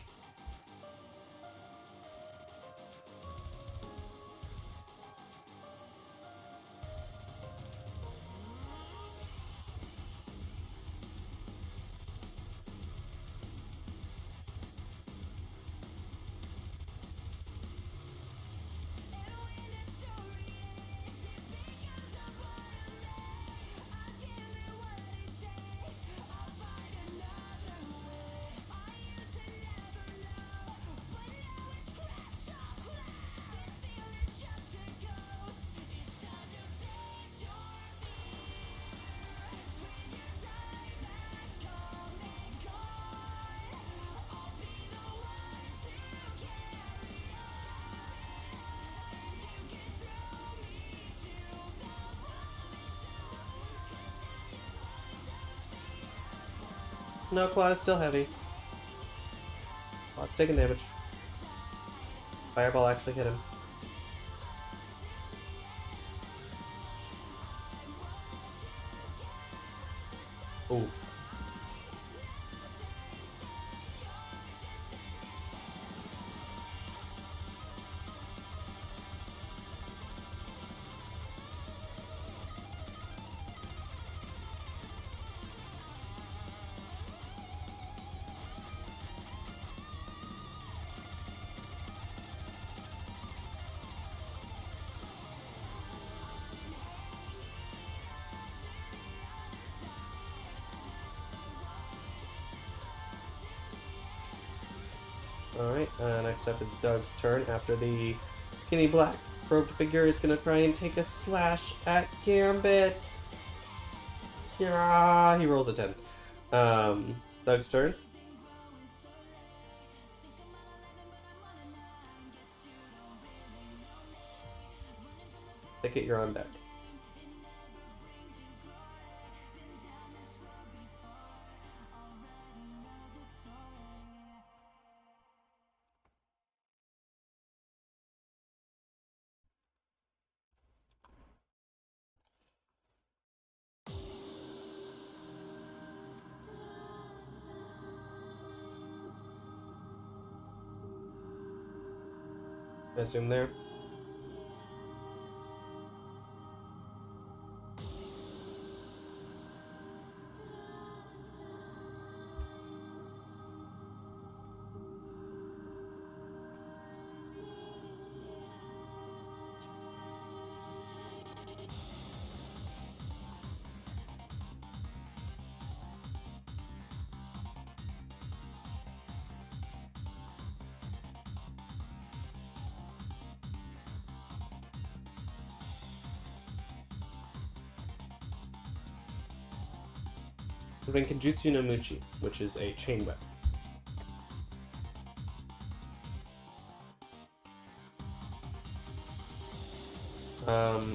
No, Claw is still heavy. Claw's taking damage. Fireball actually hit him. Oof. Alright, next up is Doug's turn. After the skinny black robed figure is going to try and take a slash at Gambit. Yeah, he rolls a 10. Doug's turn. Pick it, you're on deck. I assume there. Renkinjutsu no Muchi, which is a chain weapon.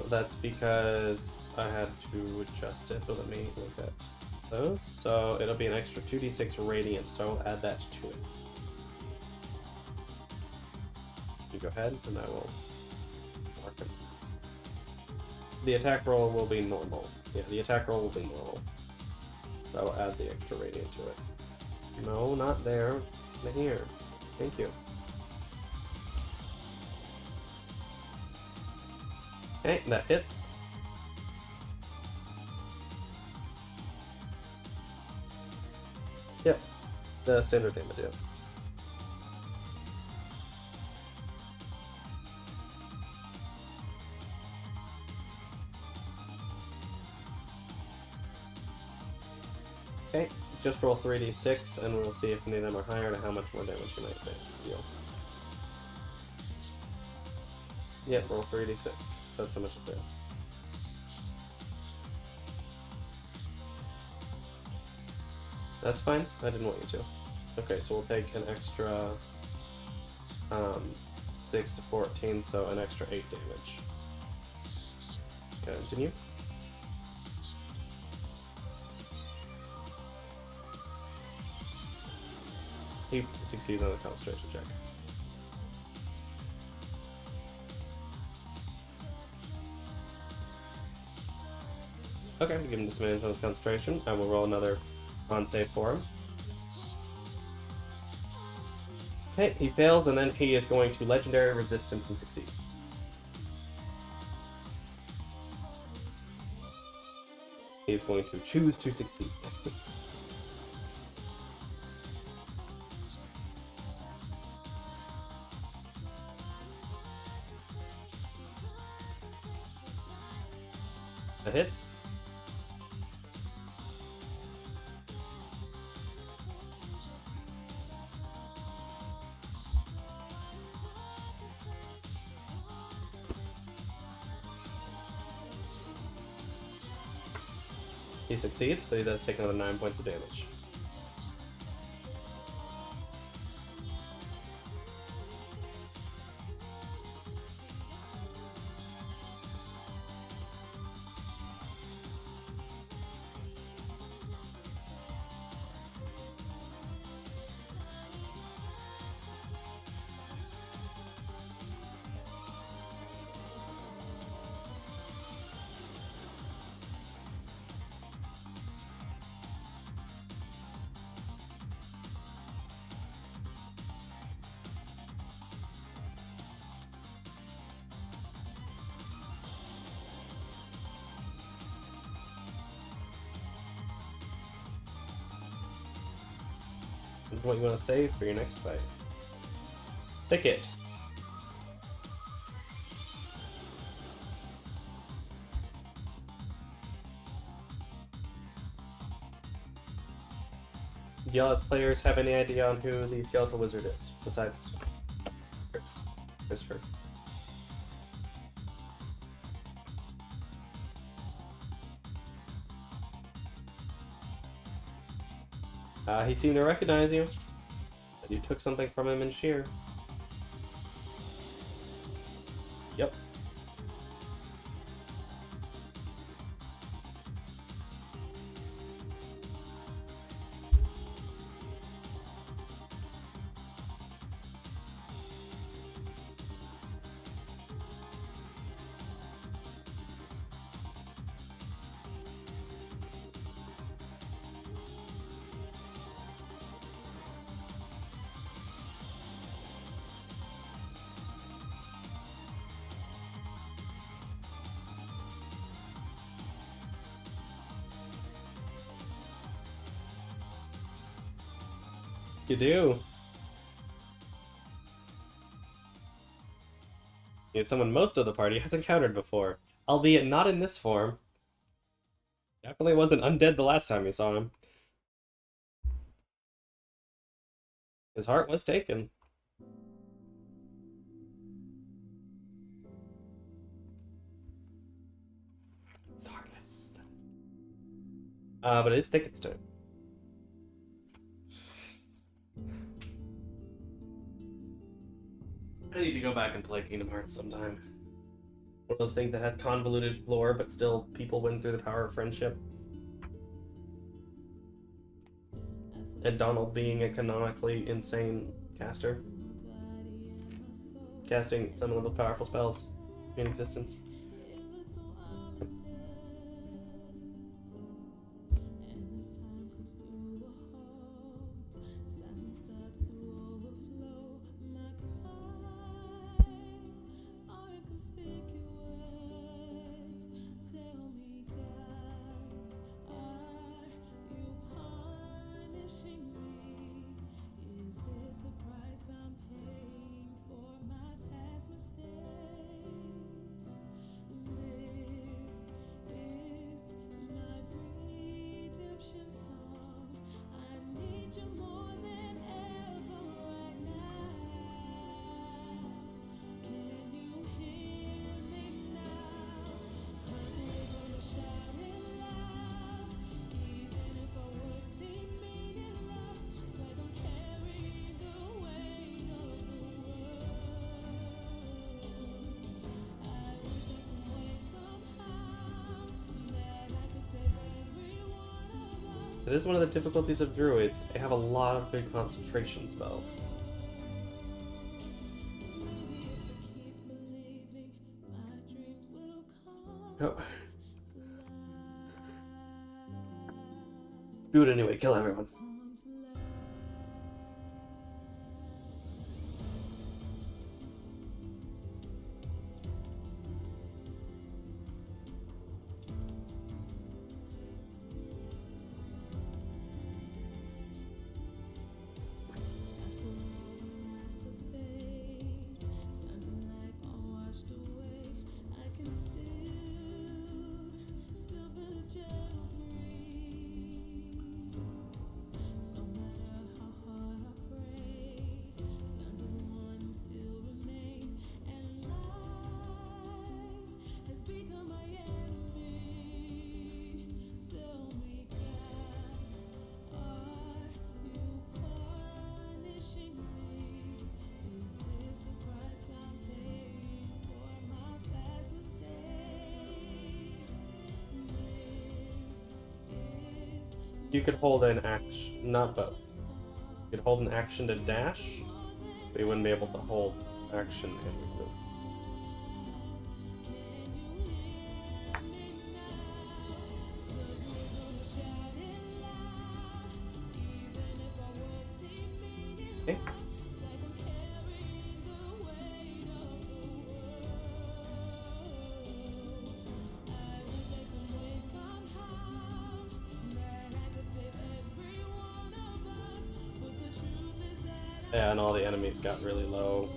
That's because I had to adjust it, but let me look at those. So it'll be an extra 2d6 radiant, so I'll add that to it. You go ahead, and I will mark it. The attack roll will be normal. Yeah, the attack roll will be normal. So I will add the extra radiant to it. No, not there. Here. Thank you. Okay, that hits. Yep, the standard damage, yeah. Okay, just roll 3d6 and we'll see if any of them are higher to how much more damage you might deal. Yep, roll 3d6. So that's how much is there. That's fine. I didn't want you to. Okay, so we'll take an extra 6 to 14, so an extra 8 damage. Continue. He succeeds on the concentration check. Okay, to give him disadvantage on his concentration, I will roll another on save for him. Okay, he fails, and then he is going to legendary resistance and succeed. He is going to choose to succeed. That hits. He succeeds, but he does take another 9 points of damage. This is what you want to save for your next fight. Thicket. Do y'all as players have any idea on who the Skeletal Wizard is, besides Christopher? He seemed to recognize you. But you took something from him in Sheer. Yep. You do. It's someone most of the party has encountered before, albeit not in this form. Definitely wasn't undead the last time you saw him. His heart was taken. He's heartless. But it is Thicket's turn. I need to go back and play Kingdom Hearts sometime. One of those things that has convoluted lore, but still people win through the power of friendship. And Donald being a canonically insane caster. Casting some of the most powerful spells in existence. It is one of the difficulties of druids. They have a lot of good concentration spells. No. Do it anyway, kill everyone. You could hold an action, not both. You could hold an action to dash, but you wouldn't be able to hold action and move. Okay. Yeah, and all the enemies got really low.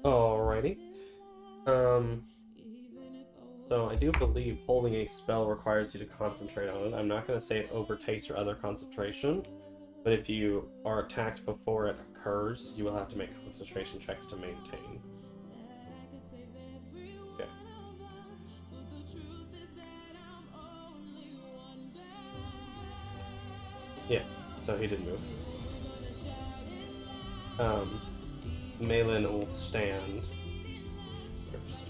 Alrighty. So I do believe holding a spell requires you to concentrate on it. I'm not going to say it overtakes your other concentration, but if you are attacked before it occurs, you will have to make concentration checks to maintain. Okay. Yeah, so he didn't move. Malin will stand first.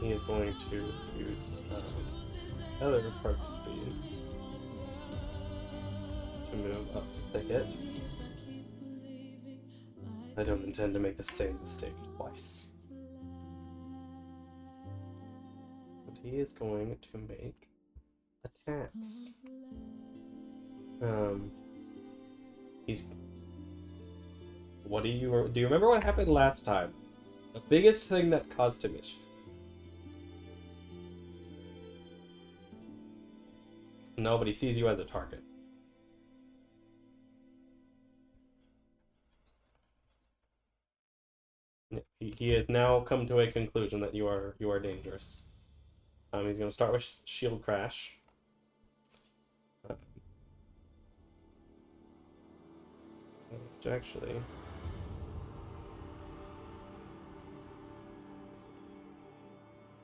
He is going to use other part speed to move up the thicket. I don't intend to make the same mistake twice. But he is going to make attacks. He's. What do you remember what happened last time? The biggest thing that caused him issues. Nobody sees you as a target. He has now come to a conclusion that you are dangerous. He's going to start with shield crash. Which actually.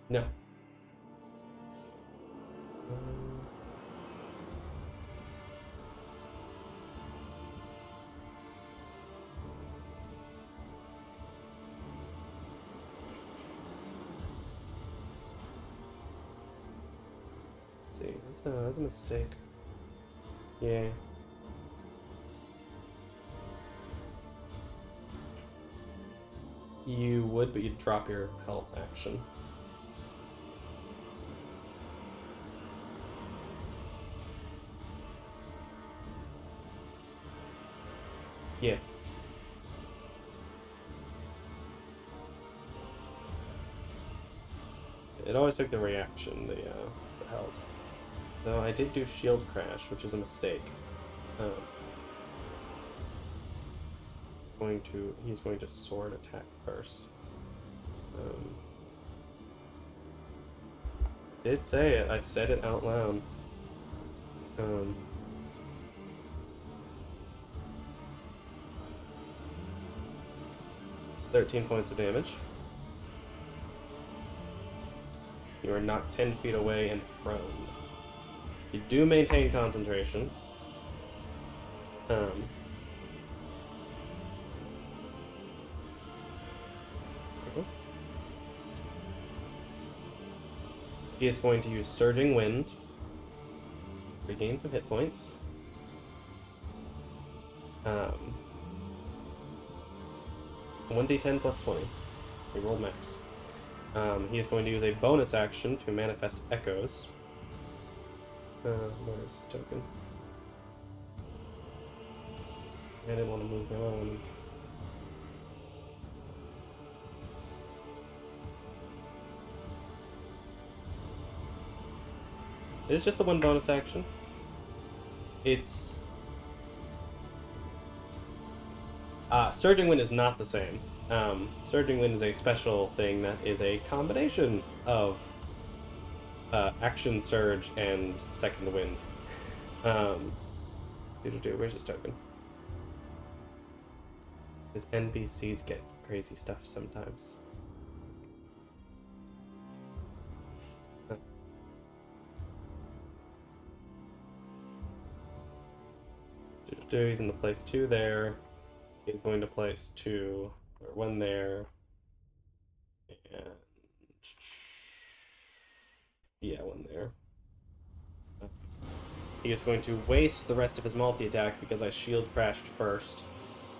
No. Let's see. That's a mistake. Yeah. You would, but you'd drop your health action. Yeah. It always took the reaction, the health. Though I did do shield crash, which is a mistake. He's going to sword attack first. I did say it. I said it out loud. 13 points of damage. You are knocked 10 feet away and prone. You do maintain concentration. He is going to use Surging Wind. Regain some hit points. 1d10 plus 20. He rolled max. He is going to use a bonus action to manifest echoes. Where is his token? I didn't want to move my own. It's just the one bonus action. It's... Surging Wind is not the same. Surging Wind is a special thing that is a combination of Action Surge and Second Wind. Where's his token? His NPCs get crazy stuff sometimes. He's going to place 2 there. He's going to place 2 or 1 there. And yeah, 1 there. He is going to waste the rest of his multi-attack because I shield crashed first.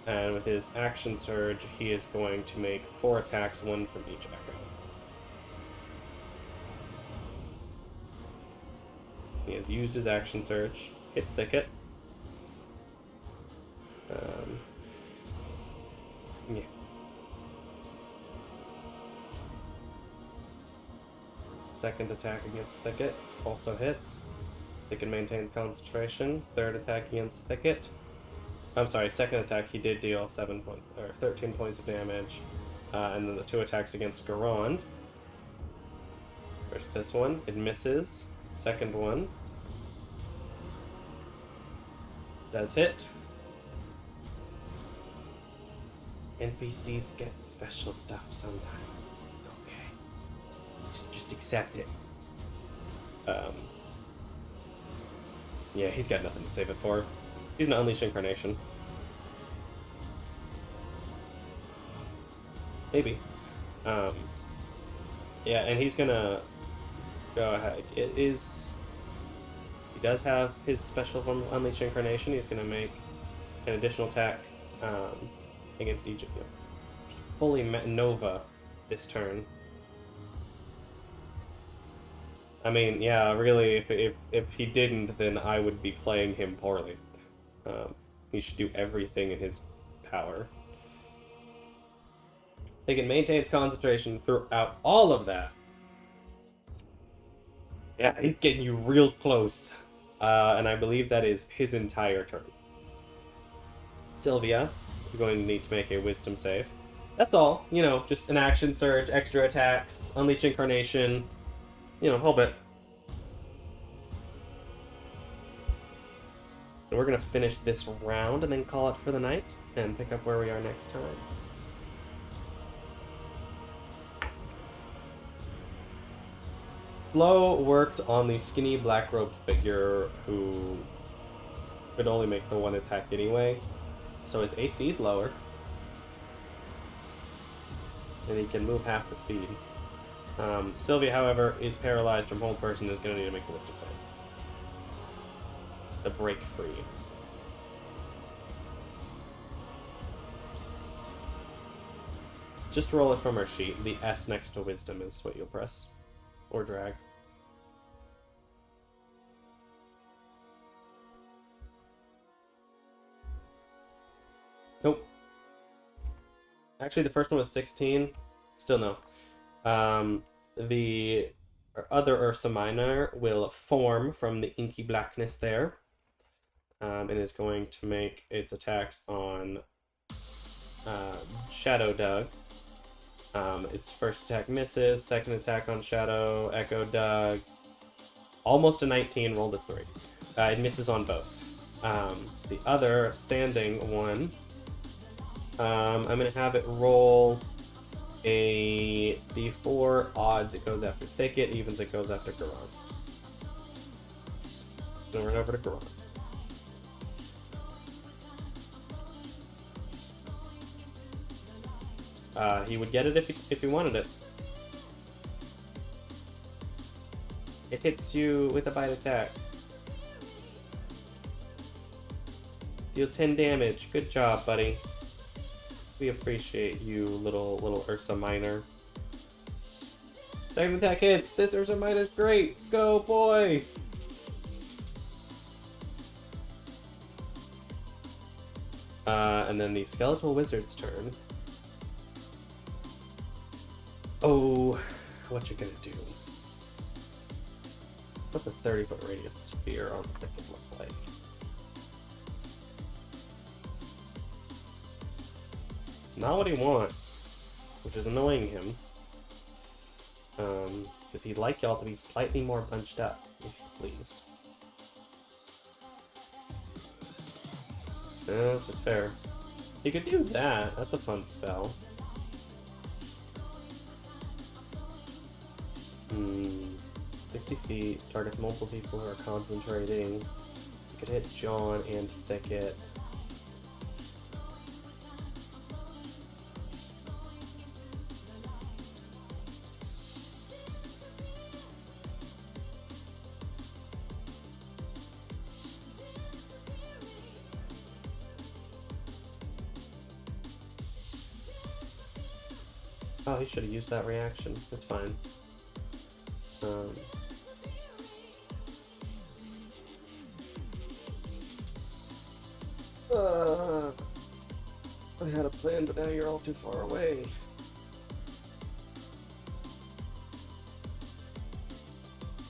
And with his action surge, he is going to make 4 attacks, 1 from each echo. He has used his action surge, hits Thicket. Yeah. Second attack against Thicket also hits. Thicket maintains concentration. Third attack against Thicket. I'm sorry, second attack he did deal 13 points of damage. And then the 2 attacks against Garand. First this one, it misses. Second one does hit. NPCs get special stuff sometimes. It's okay. Just accept it. Yeah, he's got nothing to save it for. He's an Unleash Incarnation. Maybe. Yeah, and he's gonna go ahead. He does have his special from Unleash Incarnation. He's gonna make an additional attack against each of you. Fully Nova this turn. I mean, yeah, really, if he didn't, then I would be playing him poorly. He should do everything in his power. He can maintain concentration throughout all of that. Yeah, he's getting you real close. And I believe that is his entire turn. Sylvia is going to need to make a wisdom save. That's all. You know, just an action surge, extra attacks, Unleash Incarnation. You know, a whole bit. And we're going to finish this round and then call it for the night and pick up where we are next time. Flo worked on the skinny black-robed figure who could only make the 1 attack anyway, so his AC is lower. And he can move half the speed. Sylvia, however, is paralyzed from hold person and is going to need to make a wisdom save to break free. Just roll it from our sheet. The S next to wisdom is what you'll press. Or drag. Nope. Actually, the first one was 16. Still no. The other Ursa Minor will form from the inky blackness there. And is going to make its attacks on Shadow Doug. Its first attack misses, second attack on Shadow, Echo Doug. Almost a 19, rolled a 3. It misses on both. The other standing one, I'm going to have it roll a d4. Odds it goes after Thicket, evens it goes after Garand. Over and over to Garand. He would get it if he wanted it. It hits you with a bite attack. Deals 10 damage. Good job, buddy. We appreciate you, little Ursa Minor. Second attack hits. This Ursa Minor's great. Go, boy! And then the Skeletal Wizard's turn. Oh, what you gonna do? What's a 30-foot radius sphere on the Thicket look like? Not what he wants, which is annoying him. Because he'd like y'all to be slightly more bunched up, if you please. Which is fair. He could do that. That's a fun spell. 60 feet, target multiple people who are concentrating. You could hit John and Thicket. Oh, he should have used that reaction. That's fine. I had a plan, but now you're all too far away.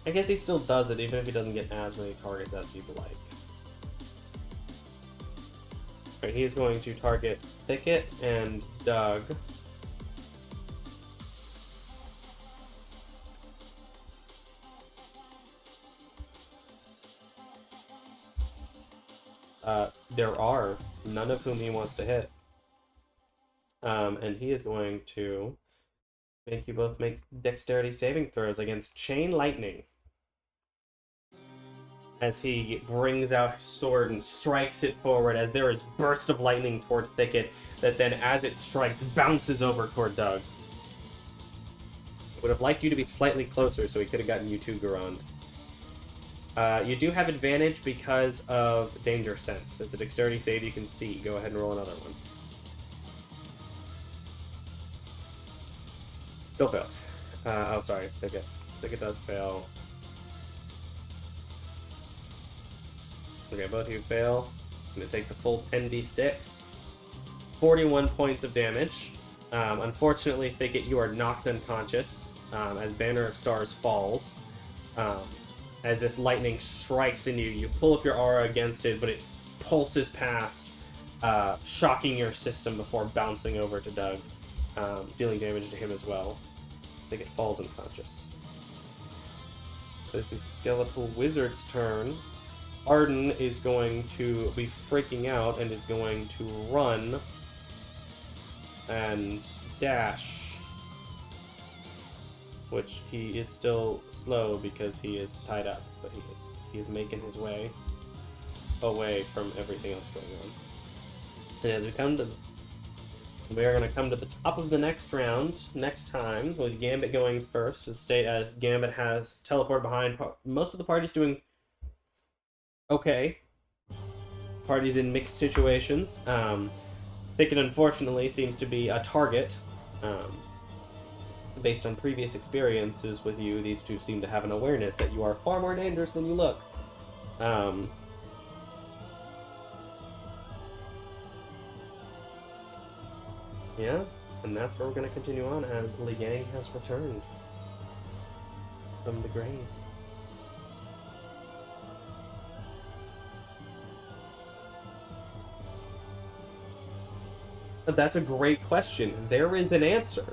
I guess he still does it, even if he doesn't get as many targets as he'd like. Right, he is going to target Thicket and Doug. There are none of whom he wants to hit. And he is going to make you both make dexterity saving throws against Chain Lightning. As he brings out his sword and strikes it forward, as there is burst of lightning toward Thicket, that then as it strikes, bounces over toward Doug. Would have liked you to be slightly closer so he could have gotten you two, Garand. You do have advantage because of Danger Sense. It's a dexterity save you can see. Go ahead and roll another one. Still fails. Oh, sorry. Thicket. Thicket does fail. Okay, both of you fail. I'm going to take the full 10d6. 41 points of damage. Unfortunately, Thicket, you are knocked unconscious as Banner of Stars falls. As this lightning strikes in you, you pull up your aura against it, but it pulses past, shocking your system before bouncing over to Doug, dealing damage to him as well. Thicket falls unconscious. It's the Skeletal Wizard's turn. Arden is going to be freaking out and is going to run and dash. Which he is still slow because he is tied up, but he is making his way away from everything else going on. And as we are going to come to the top of the next round next time with Gambit going first. To state as Gambit has teleport behind. Most of the party's doing okay. Party's in mixed situations. Thicket unfortunately seems to be a target. Based on previous experiences with you, these two seem to have an awareness that you are far more dangerous than you look. Yeah, and that's where we're going to continue on as Li Yang has returned from the grave. But that's a great question. There is an answer.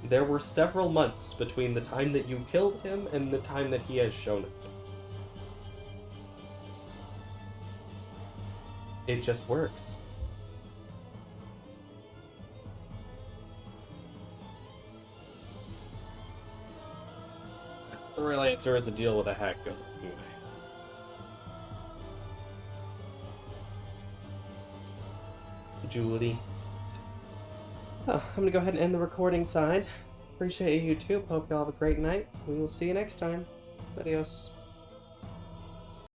There were several months between the time that you killed him and the time that he has shown up. It just works. The real answer is a deal with a hack goes anyway. Julie. Oh, I'm gonna go ahead and end the recording side. Appreciate you, YouTube. Hope you all have a great night. We will see you next time. Adios.